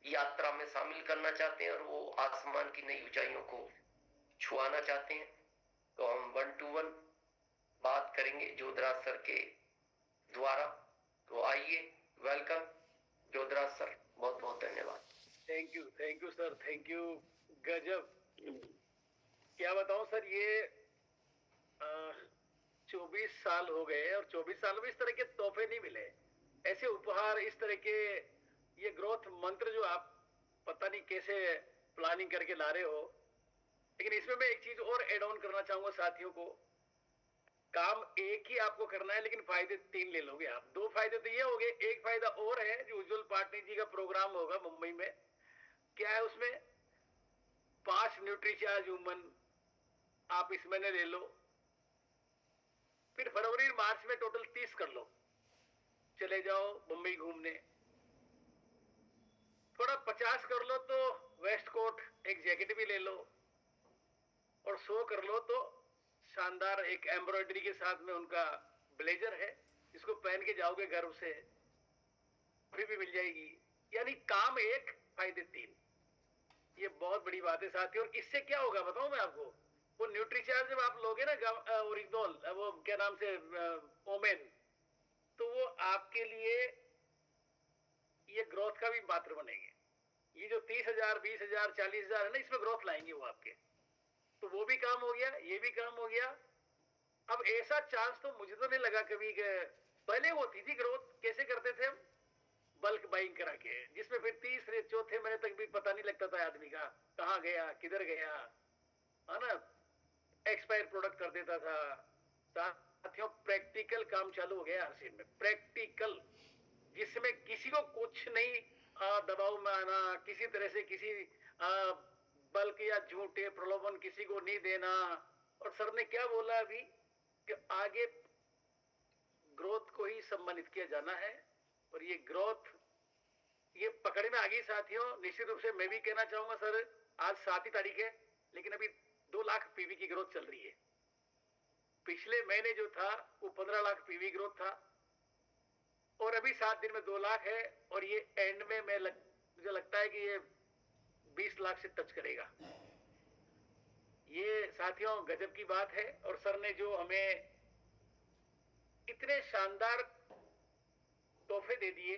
यात्रा में शामिल करना चाहते हैं और वो आसमान की नई ऊंचाइयों को छुआना चाहते हैं, तो हम 1 to 1 बात करेंगे जोधराज सर के द्वारा। तो आइए, वेलकम जोधराज सर, बहुत बहुत धन्यवाद। Thank you sir, thank you. गजब, क्या बताऊं सर, ये 24 साल हो गए और 24 साल में इस तरह के तोहफे नहीं मिले, ऐसे उपहार, इस तरह के ये ग्रोथ मंत्र जो आप पता नहीं कैसे प्लानिंग करके ला रहे हो, लेकिन इसमें मैं एक चीज और एड ऑन करना चाहूंगा साथियों को। काम एक ही आपको करना है, लेकिन फायदे 3 ले लोगे आप। 2 फायदे तो ये हो गए, एक फायदा और है जो उज्जवल पाटनी जी का प्रोग्राम होगा मुंबई में। क्या है उसमें? 5 न्यूट्रीचार्ज वुमन आप इस महीने ले लो, फिर फरवरी मार्च में टोटल 30 कर लो, चले जाओ मुंबई घूमने। थोड़ा 50 कर लो तो वेस्ट कोट एक जैकेट भी ले लो, और 100 कर लो तो शानदार एक एम्ब्रॉयडरी के साथ में उनका ब्लेजर है, इसको पहन के जाओगे गर्व से, फिर भी मिल जाएगी। यानी काम एक, फायदे 3। ये बहुत बड़ी बात है साथियों। और इससे क्या होगा बताऊं मैं आपको? वो न्यूट्रीचार्ज जब आप लोगे ना, ओरिग्नोल, वो क्या नाम से, ओमेन, तो वो आपके लिए ये ग्रोथ का भी पात्र बनेंगे। ये जो 30,000, 20,000, 40,000 है ना, इसमें ग्रोथ लाएंगे वो आपके। तो वो भी काम हो गया, ये भी काम हो गया। अब ऐसा चांस तो मुझे तो नहीं लगा कभी कि पहले होती थी ग्रोथ। कैसे करते थे हम? बल्क बाइंग करा के, जिसमें फिर तीसरे चौथे महीने तक भी पता नहीं लगता था आदमी का कहां गया किधर गया, है ना। एक्सपायर प्रोडक्ट कर देता था। साथियों, प्रैक्टिकल काम चालू हो गया आरसीएम में, प्रैक्टिकल, जिसमें किसी को कुछ नहीं दबाव में आना, किसी तरह से किसी बल्क या झूठे प्रलोभन किसी को नहीं देना। और सर ने क्या बोला अभी कि आगे ग्रोथ को ही सम्मानित किया जाना है, और ये ग्रोथ ये पकड़ में आ गई साथियों। निश्चित रूप से मैं भी कहना चाहूंगा सर, आज 7 ही तारीख है, लेकिन अभी 2 लाख पीवी की ग्रोथ चल रही है। पिछले महीने जो था वो 15 लाख पीवी ग्रोथ था, और अभी 7 दिन में 2 लाख है, और ये एंड में मुझे लगता है कि ये 20 लाख से टच करेगा। ये साथियों गजब की बात है। और सर ने जो हमें इतने शानदार तोहफे दे दिए,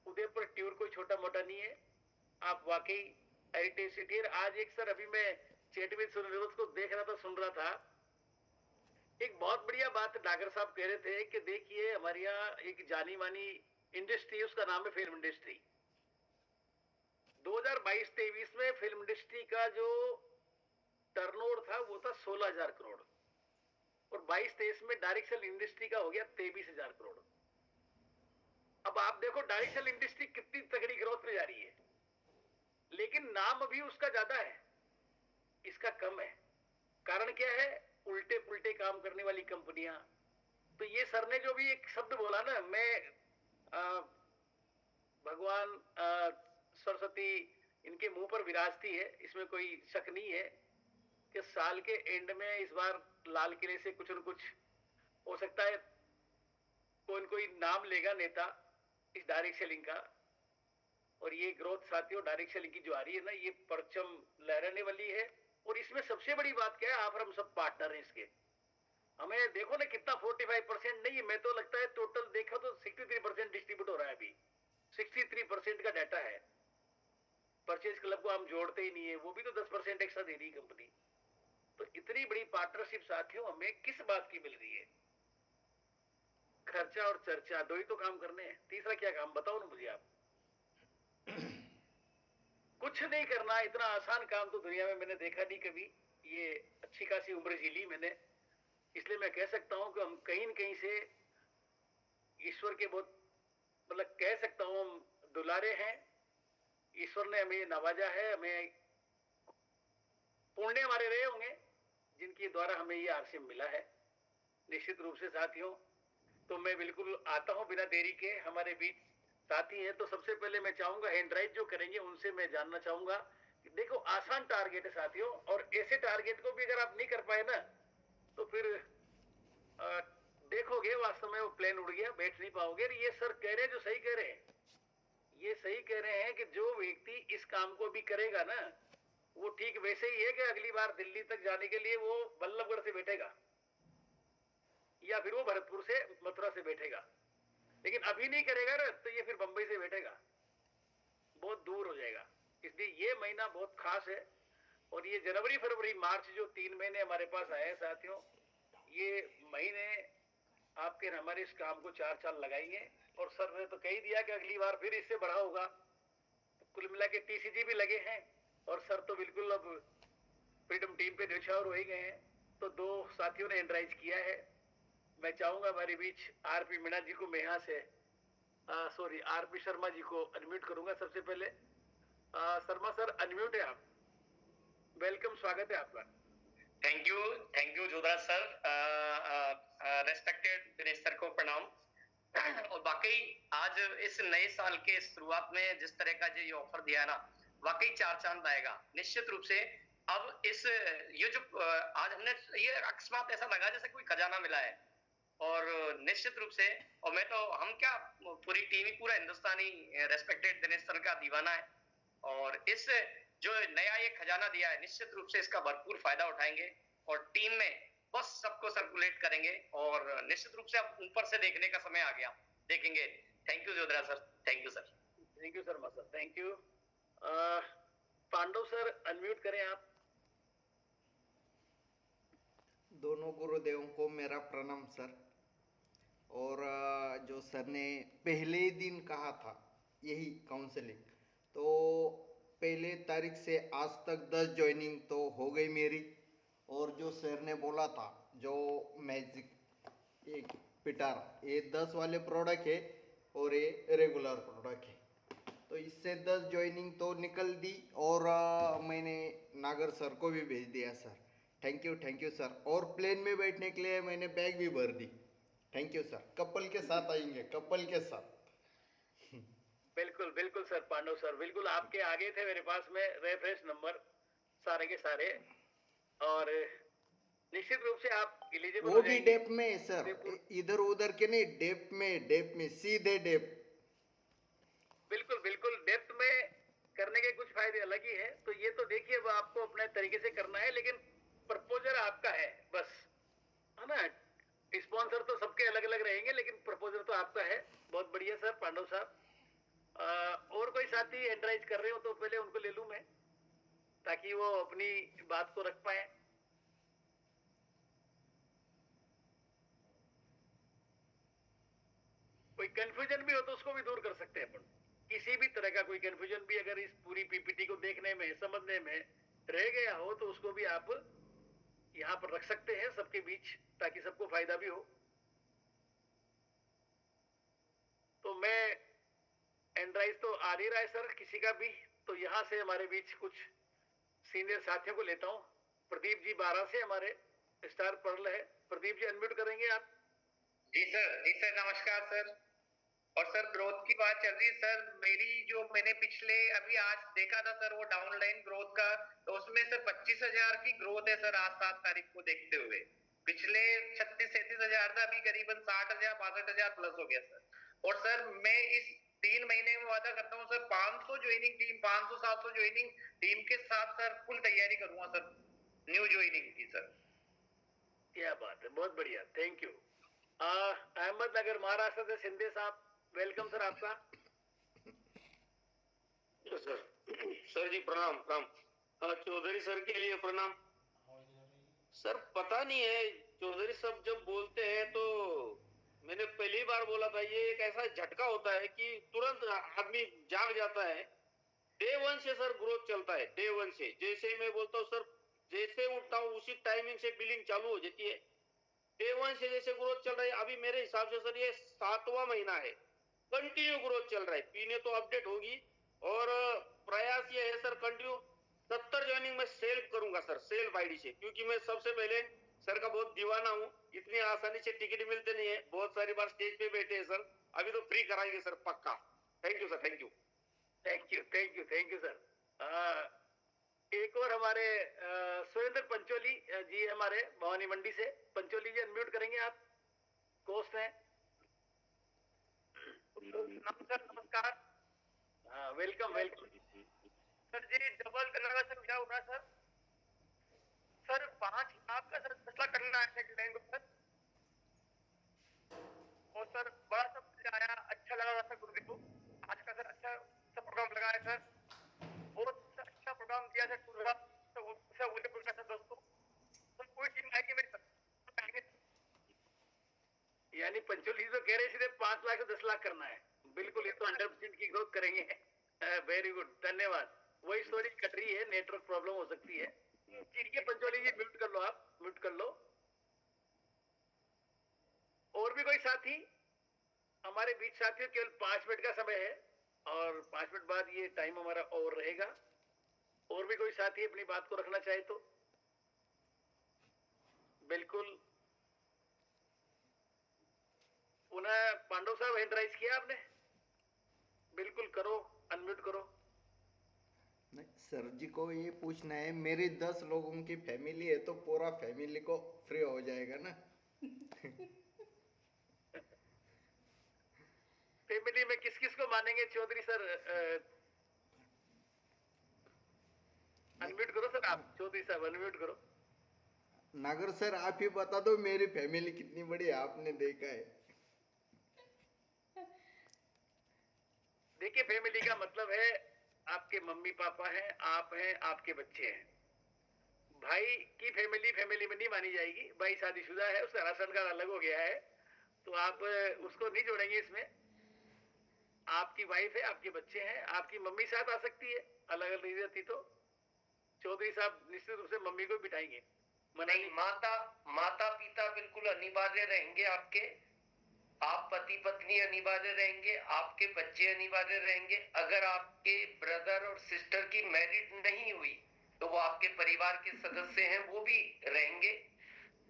उदयपुर टूर कोई छोटा मोटा नहीं है। आप वाकई हेरिटेज सिटी। आज एक सर अभी मैं चैट विद सूर्यवंशी को देख रहा था, सुन रहा था, एक बहुत बढ़िया बात डागर साहब कह रहे थे कि देखिए हमारे यहाँ एक जानी मानी इंडस्ट्री, उसका नाम है फिल्म इंडस्ट्री। 2022-23 में फिल्म इंडस्ट्री का जो टर्नओवर था वो था 16,000 करोड़, और 22-23 में डायरेक्ट सेल इंडस्ट्री का हो गया 23,000 करोड़। अब आप देखो डायरेक्ट सेल इंडस्ट्री कितनी तगड़ी ग्रोथ में जा रही है, लेकिन नाम अभी उसका ज्यादा है, इसका कम है। कारण क्या है? उल्टे पुल्टे काम करने वाली कंपनियां। तो ये सर ने जो भी एक शब्द बोला ना, मैं भगवान सरस्वती इनके मुंह पर विराजती है, इसमें कोई शक नहीं है कि साल के एंड में इस बार लाल किले से कुछ न कुछ हो सकता है, कोई न कोई नाम लेगा नेता इस डायरेक्ट सेलिंग का। और ये ग्रोथ साथियों डायरेक्ट सेलिंग की जो आ रही है ना, ये परचम लहराने वाली है। और इसमें सबसे बड़ी बात क्या है? आप और हम सब पार्टनर हैं इसके। हमें देखो ना कितना 45% नहीं, मैं तो लगता है टोटल देखा तो 63% डिस्ट्रीब्यूट हो रहा है अभी। 63% का डाटा है। परचेज क्लब को हम जोड़ते ही नहीं है, वो भी तो 10% एक्स्ट्रा दे रही कंपनी। तो इतनी बड़ी पार्टनरशिप साथियों हमें किस बात की मिल रही है? खर्चा और चर्चा, दो ही तो काम करने हैं, तीसरा क्या काम बताओ ना मुझे आप। कुछ नहीं करना, इतना आसान काम तो दुनिया में मैंने देखा नहीं कभी। ये अच्छी खासी उम्र जी ली मैंने, इसलिए मैं कह सकता हूं कि हम कहीं न कहीं से ईश्वर के बहुत, मतलब कह सकता हूं हम दुलारे हैं। ईश्वर ने हमें नवाजा है, हमें पुण्य हमारे रहे होंगे जिनके द्वारा हमें ये आरसीएम मिला है। निश्चित रूप से साथियों, तो मैं बिल्कुल आता हूं बिना देरी के। हमारे बीच साथी हैं, तो सबसे पहले मैं चाहूंगा हैंड राइज जो करेंगे उनसे मैं जानना चाहूंगा कि देखो आसान टारगेट है साथियों, और ऐसे टारगेट को भी अगर आप नहीं कर पाए ना, तो फिर देखोगे वास्तव में वो प्लेन उड़ गया, बैठ नहीं पाओगे। ये सर कह रहे हैं जो सही कह रहे हैं, ये सही कह रहे हैं कि जो व्यक्ति इस काम को भी करेगा ना, वो ठीक वैसे ही है कि अगली बार दिल्ली तक जाने के लिए वो बल्लभगढ़ से बैठेगा, या फिर वो भरतपुर से मथुरा से बैठेगा। लेकिन अभी नहीं करेगा ना, तो ये फिर बंबई से बैठेगा, बहुत दूर हो जाएगा। इसलिए ये महीना बहुत खास है। और ये जनवरी फरवरी मार्च जो 3 महीने हमारे पास आए हैं साथियों, ये महीने आपके हमारे इस काम को 4 साल लगाएंगे। और सर ने तो कह ही दिया कि अगली बार फिर इससे बड़ा होगा। कुल मिला के टीसीजी भी लगे हैं और सर तो बिल्कुल अब फ्रीडम टीम पे न्यौछावर हो ही गए हैं। तो दो साथियों ने एंड्राइज किया है। मैं चाहूंगा हमारे बीच आरपी मीणा जी को मैं यहाँ से सॉरी आरपी शर्मा जी को अनम्यूट करूंगा सबसे पहले। शर्मा सर अनम्यूट है आप। वेलकम, स्वागत है आपका। Thank you Jodha sir. Respected Dinesh sir को प्रणाम। और वाकई आज इस नए साल के शुरुआत में जिस तरह का ये ऑफर दिया है ना, वाकई चार चांद आएगा निश्चित रूप से। अब इस ये जो आज हमने ये अकस्मात ऐसा लगा जैसे कोई खजाना मिला है, और निश्चित रूप से, और मैं तो हम क्या पूरी टीम ही पूरा हिंदुस्तानी रेस्पेक्टेड दिनेश सर का दीवाना है, और इस जो नया ये खजाना दिया है निश्चित रूप से इसका भरपूर फायदा उठाएंगे और टीम में बस सबको सर्कुलेट करेंगे, और निश्चित रूप से अब ऊपर से देखने का समय आ गया, देखेंगे। Thank you Jodhra sir, thank you sir. Thank you Sharma sir, thank you. Pandav sir unmute करें आप। दोनों गुरुदेवों को मेरा प्रणाम सर। और जो सर ने पहले ही दिन कहा था यही काउंसलिंग, तो पहले तारीख से आज तक 10 ज्वाइनिंग तो हो गई मेरी। और जो सर ने बोला था जो मैजिक एक पिटारा, ये 10 वाले प्रोडक्ट है और ये रेगुलर प्रोडक्ट है, तो इससे 10 ज्वाइनिंग तो निकल दी। और मैंने नागर सर को भी भेज दिया सर। Thank you sir. और प्लेन में बैठने के लिए मैंने बैग भी भर दी। Thank you sir. कपल के साथ आएंगे, कपल के साथ। बिल्कुल बिल्कुल सर, पांडव सर बिल्कुल आपके आगे थे मेरे पास में रेफरेंस नंबर सारे के सारे, और निश्चित रूप से आप एलिजिबल वो भी डेप में है सर, इधर उधर के नहीं, डेप में सीधे डेप। बिल्कुल बिल्कुल, डेप्थ में करने के कुछ फायदे अलग ही है। तो ये तो देखिए वो आपको अपने तरीके से करना है, लेकिन प्रपोजर आपका है बस, है ना। स्पॉन्सर तो सबके अलग अलग रहेंगे, लेकिन प्रपोजल तो आपका है। बहुत बढ़िया सर पांडव साहब। और कोई साथी एंट्राइज कर रहे हो तो पहले उनको ले लूं मैं, ताकि वो अपनी बात को रख पाए। कोई कंफ्यूजन भी हो तो उसको भी दूर कर सकते हैं अपन। किसी भी तरह का कोई कंफ्यूजन भी अगर इस पूरी पीपीटी को देखने में समझने में रह गया हो तो उसको भी आप यहाँ पर रख सकते हैं सबके बीच, ताकि सबको फायदा भी हो। तो मैं एंड्राइज तो आ नहीं रहा है सर किसी का भी, तो यहाँ से हमारे बीच कुछ सीनियर साथियों को लेता हूँ। प्रदीप जी 12 से हमारे स्टार पर्ल है। प्रदीप जी अनम्यूट करेंगे आप। जी सर नमस्कार सर। और सर ग्रोथ की बात चल रही है सर, मेरी जो मैंने पिछले अभी आज देखा था सर वो डाउनलाइन ग्रोथ का, तो उसमें सर 25,000 की ग्रोथ है सर आज 7 तारीख को देखते हुए। पिछले 36-37 हजार था, अभी करीबन 60,000 62,000 प्लस हो गया सर। और सर मैं इस 3 महीने में वादा करता हूँ sir 500 joining team, 500-700 joining team के साथ सर फुल तैयारी करूंगा सर न्यू ज्वाइनिंग की सर। क्या बात है, बहुत बढ़िया, थैंक यू। अहमदनगर महाराष्ट्र से सिंधे साहब, वेलकम सर आपका। सर जी प्रणाम प्रणाम। चौधरी सर के लिए प्रणाम। सर पता नहीं है, चौधरी साहब जब बोलते हैं तो मैंने पहली बार बोला था, ये एक ऐसा झटका होता है कि तुरंत आदमी जाग जाता है। डे वन से सर ग्रोथ चलता है, डे वन से। जैसे मैं बोलता हूँ सर, जैसे उठता हूँ उसी टाइमिंग से बिलिंग चालू हो जाती है। डे वन से जैसे ग्रोथ चल रहा है, अभी मेरे हिसाब से सर ये 7वां महीना है, कंटिन्यू ग्रोथ चल रहा है। पीने तो अपडेट होगी, और प्रयास ये है सर कंटिन्यू 70 ज्वाइनिंग में सेल्फ करूंगा सर, सेल्फ आईडी से, क्योंकि मैं सबसे पहले सर का बहुत दीवाना हूँ। इतनी आसानी से टिकट मिलते नहीं है, बहुत सारी बार स्टेज पे बैठे हैं सर, अभी तो फ्री कराएंगे सर पक्का। Thank you sir, thank you sir. एक और हमारे सुरेंद्र पंचोली जी हमारे भवानी मंडी से। पंचोली जी अनम्यूट करेंगे आप, कोस्ट हैं। सर नमस्कार। हाँ वेलकम वेलकम। सर जी डबल करने का सर क्या होगा सर? सर 5 लाख का सर 10 लाख करना है सर। और सर बड़ा सब आया, अच्छा लगा सर गुरु को आज का सर अच्छा प्रोग्राम लगा है सर, बहुत अच्छा प्रोग्राम दिया सर पूरा। सर दोस्तों सर कोई टीम आएगी मेरी सर। यानी पंचोली तो कह रहे सीधे 5 लाख से 10 लाख करना है। बिल्कुल, ये तो 100% की ग्रोथ करेंगे। वेरी गुड, धन्यवाद। वही स्टोरी कट रही है, नेटवर्क प्रॉब्लम हो सकती है। ठीक है पंचोली जी, म्यूट कर लो, आप म्यूट कर लो। और भी कोई साथी हमारे बीच? साथियों केवल 5 मिनट का समय है और 5 मिनट बाद ये टाइम हमारा और रहेगा। और भी कोई साथी अपनी बात को रखना चाहे तो बिल्कुल। पुनः पांडव साहब, हैंड राइज किया आपने? बिल्कुल करो, अनम्यूट करो। नहीं सर जी को ये पूछना है, मेरी 10 लोगों की फैमिली है तो पूरा फैमिली को फ्री हो जाएगा ना? फैमिली में किस किस को मानेंगे चौधरी सर? अनम्यूट करो सर, आप चौधरी साहब अनम्यूट करो। नागर सर आप ही बता दो मेरी फैमिली कितनी बड़ी है, आपने देखा है। देखिए, फैमिली का मतलब है आपके मम्मी पापा हैं, आप हैं, आपके बच्चे हैं। भाई की फैमिली फैमिली में नहीं मानी जाएगी। भाई शादीशुदा है, उसका राशन कार्ड अलग हो गया है, तो आप उसको नहीं जोड़ेंगे इसमें। आपकी वाइफ है, आपके बच्चे हैं, आपकी मम्मी साथ आ सकती है, अलग अलग नहीं रहती तो चौधरी साहब निश्चित रूप से मम्मी को बिठाएंगे। नहीं, माता पिता बिल्कुल अनिवार्य रहेंगे आपके। आप पति पत्नी अनिवार्य रहेंगे, आपके बच्चे अनिवार्य रहेंगे। अगर आपके ब्रदर और सिस्टर की मैरिड नहीं हुई तो वो आपके परिवार के सदस्य हैं, वो भी रहेंगे।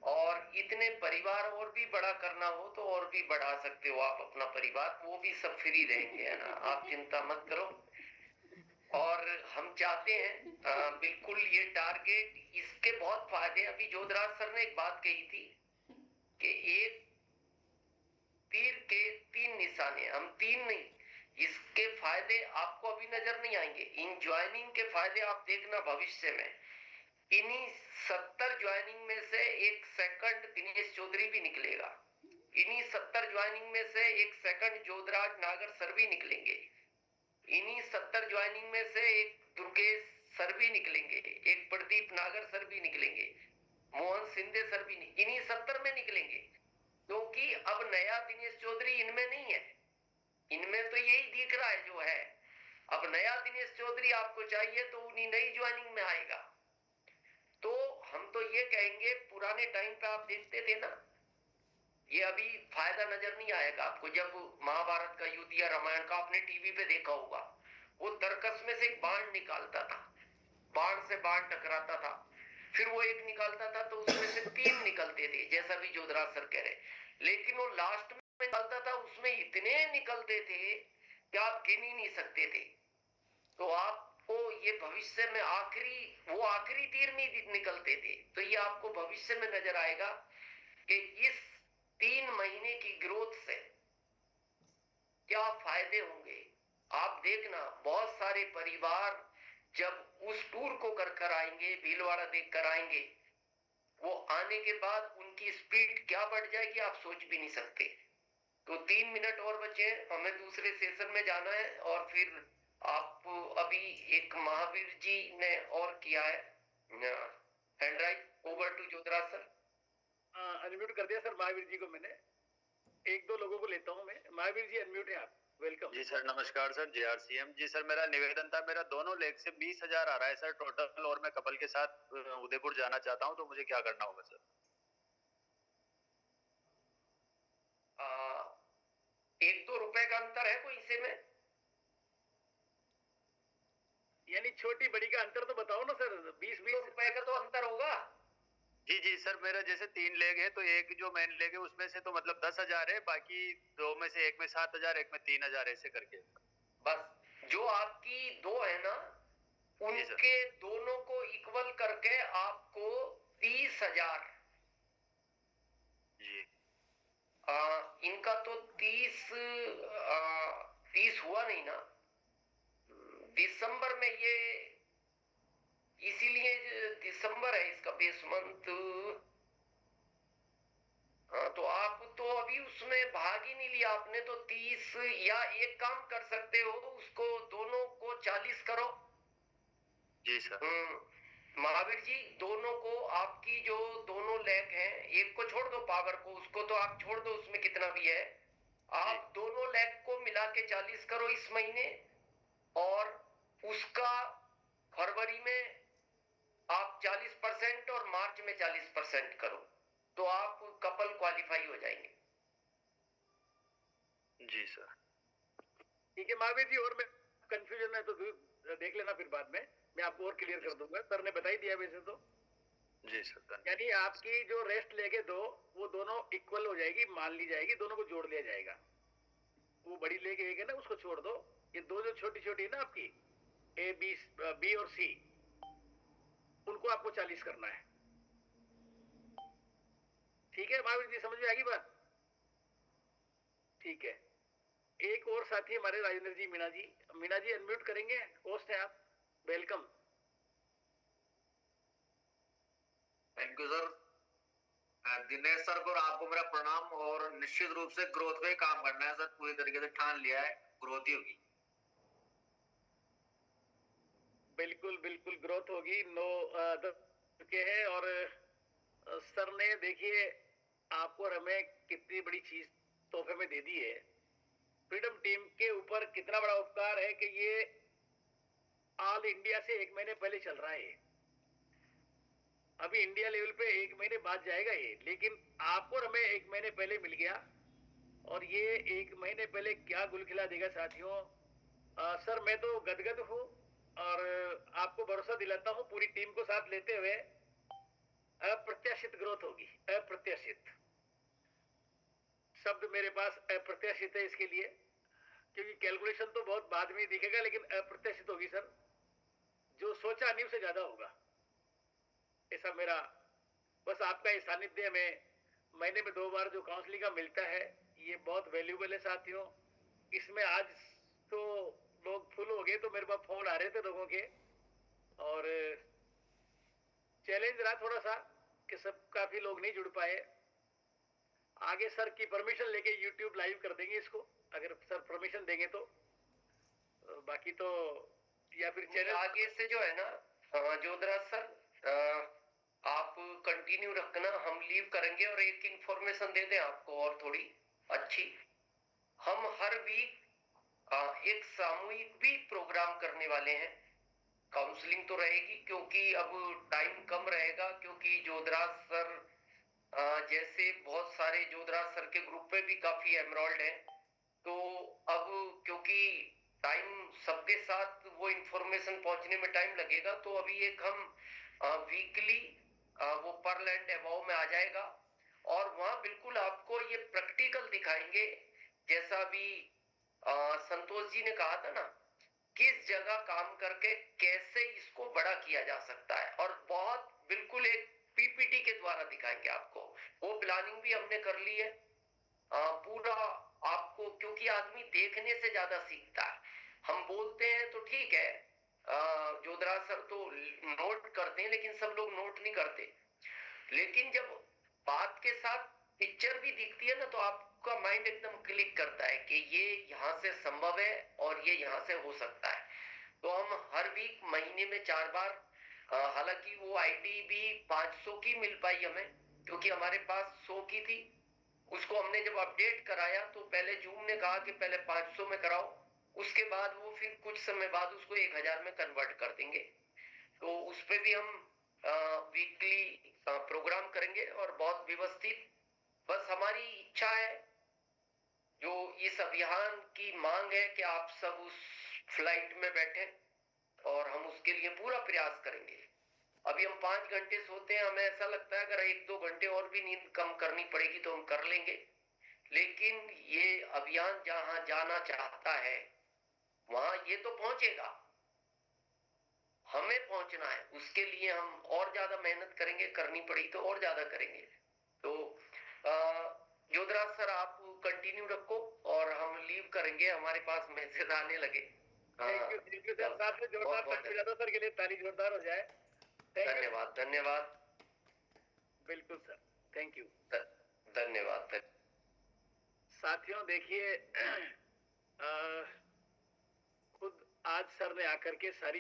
और इतने परिवार और भी बड़ा करना हो तो और भी बढ़ा सकते हो आप अपना परिवार, वो भी सब फ्री रहेंगे, है ना, आप चिंता मत करो। और हम चाहते हैं बिल्कुल ये टारगेट, इसके बहुत फायदे। अभी जोधराज सर ने एक बात कही थी कि एक तीर के 3 निशाने, हम 3 नहीं, इसके फायदे आपको अभी नजर नहीं आएंगे। इन ज्वाइनिंग के फायदे आप देखना भविष्य में। इन्हीं 70 ज्वाइनिंग में से एक सेकंड दिनेश चौधरी भी निकलेगा। इन्हीं 70 ज्वाइनिंग में से एक सेकंड जोधराज नागर सर भी निकलेंगे। इन्हीं 70 ज्वाइनिंग में से एक दुर्गेश सर भी निकलेंगे, एक प्रदीप नागर सर भी निकलेंगे, मोहन सिंधे सर भी नहीं, इन्हीं 70 में निकलेंगे। क्योंकि अब नया दिनेश चौधरी इनमें नहीं है, इनमें तो यही दिख रहा है जो है। अब नया दिनेश चौधरी आपको चाहिए तो उन्हीं नई ज्वाइनिंग में आएगा। तो हम तो ये कहेंगे, पुराने टाइम पे आप देखते थे ना, ये अभी फायदा नजर नहीं आएगा आपको। जब महाभारत का युद्ध या रामायण का आपने टीवी पे देखा होगा, वो तरकस में से एक बाण निकालता था, बाण से बाण टकराता था, फिर वो एक निकालता था तो उसमें से 3 निकलते थे, जैसा भी जोधराज सर कह रहे। लेकिन वो लास्ट में निकलता था, उसमें इतने निकलते थे कि आप गिन ही नहीं सकते थे। तो आपको ये भविष्य में वो आखिरी तीर नहीं निकलते थे, तो ये आपको भविष्य में नजर आएगा कि इस 3 महीने की ग्रोथ से क्या फायदे होंगे। आप देखना, बहुत सारे परिवार जब उस टूर को कर आएंगे, भीलवाड़ा देख कर आएंगे, वो आने के बाद उनकी स्पीड क्या बढ़ जाएगी आप सोच भी नहीं सकते। तो 3 मिनट और बचे, हमें दूसरे सेशन में जाना है। और फिर आप अभी एक महावीर जी ने और किया है hand raise, over to Jodhraj sir. Unmute कर दिया सर महावीर जी को मैंने। 1-2 लोगों को लेता हूं मैं। महावीर जी अनम्यूट है आप, वेलकम। जी सर, नमस्कार सर, JRCM जी। सर मेरा निवेदन था, मेरा दोनों लेग से 20,000 आ रहा है सर टोटल, और मैं कपल के साथ उदयपुर जाना चाहता हूं, तो मुझे क्या करना होगा सर? 1-2 रुपए का अंतर है कोई से में? यानी छोटी बड़ी का अंतर तो बताओ ना सर। 20-20 रुपए का तो अंतर होगा। जी जी सर, मेरा जैसे 3 लेग है तो एक जो मेन लेग है उसमें से तो मतलब 10,000 है, बाकी 2 में से एक में 7,000, एक में 3,000, ऐसे करके। बस जो आपकी 2 है ना, उनके दोनों को इक्वल करके आपको 30,000। जी। इनका तो 30 हुआ नहीं ना दिसंबर में, ये इसीलिए दिसंबर है इसका बेस मंथ। तो आप तो अभी उसमें भाग ही नहीं लिया आपने, तो 30, या एक काम कर सकते हो, उसको दोनों को 40 करो। जी सर। महावीर जी, दोनों को, आपकी जो दोनों लेग हैं, एक को छोड़ दो पावर को, उसको तो आप छोड़ दो, उसमें कितना भी है, आप दोनों लेग को मिला के 40 करो इस महीने। और उसका फरवरी में आप 40% और मार्च में 40% करो तो आप कपल क्वालिफाई हो जाएंगे। जी सर। ठीक है महावीर जी, और मैं कंफ्यूजन है तो देख लेना फिर बाद में, मैं आपको और क्लियर कर दूंगा। सर ने बता ही दिया वैसे तो। जी सर। यानी आपकी जो रेस्ट लेके दो वो दोनों इक्वल हो जाएगी, मान ली जाएगी, दोनों को जोड़ लिया जाएगा। वो बड़ी लेके एक है ना, उसको छोड़ दो, ये दो जो छोटी छोटी है ना आपकी ए बी और सी, उनको आपको 40 करना है। ठीक है महावीर जी, समझ में आ गई बात? ठीक है। एक और साथी हमारे राजेंद्र जी, मीना जी। मीना जी अनम्यूट करेंगे, होस्ट है आप, welcome. Thank you sir. Dinesh sir को और आपको मेरा प्रणाम। और निश्चित रूप से ग्रोथ पे ही काम करना है सर, पूरी तरीके से ठान लिया है, ग्रोथ ही होगी। बिल्कुल बिल्कुल ग्रोथ होगी। के है। और सर ने देखिए आपको और हमें कितनी बड़ी चीज तोहफे में दे दी है। फ्रीडम टीम के ऊपर कितना बड़ा उपकार है कि ये ऑल इंडिया से 1 महीने पहले चल रहा है। अभी इंडिया लेवल पे 1 महीने बाद जाएगा ये, लेकिन आपको और हमें 1 महीने पहले मिल गया। और ये 1 महीने पहले क्या गुल खिला देगा साथियों। सर मैं तो गदगद हूँ और आपको भरोसा दिलाता हूँ पूरी टीम को साथ लेते हुए, अप्रत्याशित ग्रोथ होगी। अप्रत्याशित शब्द मेरे पास अप्रत्याशित है इसके लिए, क्योंकि कैलकुलेशन तो बहुत बाद में ही दिखेगा, लेकिन अप्रत्याशित होगी सर। जो सोचा नहीं उसे ज्यादा होगा, ऐसा मेरा बस आपका ये सानिध्य में महीने में 2 बार जो काउंसलिंग का मिलता है ये बहुत वैल्यूबल है साथियों। इसमें आज तो लोग फुल हो गए, तो मेरे पास फोन आ रहे थे लोगों के, और चैलेंज रहा थोड़ा सा कि सब काफी लोग नहीं जुड़ पाए। आगे सर की परमिशन लेके YouTube लाइव कर देंगे इसको, अगर सर परमिशन देंगे तो। बाकी तो या फिर चैनल आगे से जो है ना जोधराज सर, आप कंटिन्यू रखना, हम लीव करेंगे। और एक इंफॉर्मेशन दे दें आपको और थोड़ी अच्छी, हम हर वीक एक सामूहिक भी प्रोग्राम करने वाले हैं। काउंसलिंग तो रहेगी क्योंकि अब टाइम कम रहेगा, क्योंकि जोधराज सर जैसे बहुत सारे जोधराज सर के ग्रुप पे भी काफी एमरोल्ड हैं। तो अब क्योंकि टाइम सबके साथ वो इंफॉर्मेशन पहुंचने में टाइम लगेगा, तो अभी एक हम वीकली वो पर लैंड अबाव में आ जाएगा। और वहां बिल्कुल आपको ये प्रैक्टिकल दिखाएंगे, जैसा भी संतोष जी ने कहा था ना, किस जगह काम करके कैसे इसको बड़ा किया जा सकता है। और बहुत बिल्कुल एक पीपीटी के द्वारा दिखाएंगे आपको। वो प्लानिंग भी हमने कर ली है पूरा आपको, क्योंकि आदमी देखने से ज्यादा सीखता है। हम बोलते हैं तो ठीक है, जोधराज सर तो नोट करते हैं, लेकिन सब लोग नोट नहीं करते। लेकिन जब बात के साथ पिक्चर भी दिखती है ना, तो आपका माइंड एकदम क्लिक करता है कि ये यहाँ से संभव है और ये यहाँ से हो सकता है। तो हम हर वीक महीने में 4 बार, हालांकि वो आईडी भी 500 की मिल पाई हमें, क्योंकि हमारे पास 100 की थी। उसको हमने जब अपडेट कराया तो पहले जूम ने कहा कि पहले 500 में कराओ, उसके बाद वो फिर कुछ समय बाद उसको 1000 में कन्वर्ट कर देंगे। तो उस पे भी हम वीकली प्रोग्राम करेंगे और बहुत व्यवस्थित। बस हमारी इच्छा है, जो इस अभियान की मांग है, कि आप सब उस फ्लाइट में बैठे, और हम उसके लिए पूरा प्रयास करेंगे। अभी हम 5 घंटे सोते हैं, हमें ऐसा लगता है अगर 1-2 घंटे और भी नींद कम करनी पड़ेगी तो हम कर लेंगे। लेकिन ये अभियान जहां जाना चाहता है वहां ये तो पहुंचेगा, हमें पहुंचना है। उसके लिए हम और ज्यादा मेहनत करेंगे, करनी पड़ी तो और ज्यादा करेंगे। तो जोधराज सर आप कंटिन्यू रखो और हम लीव करेंगे, हमारे पास मैसेज आने लगे। Thank you sir. साथ में जोरदार ताली बजा दो सर के लिए, ताली जोरदार हो जाए। धन्यवाद धन्यवाद। बिल्कुल सर, थैंक यू। धन्यवाद। साथियों देखिए, खुद आज सर ने आकर के सारी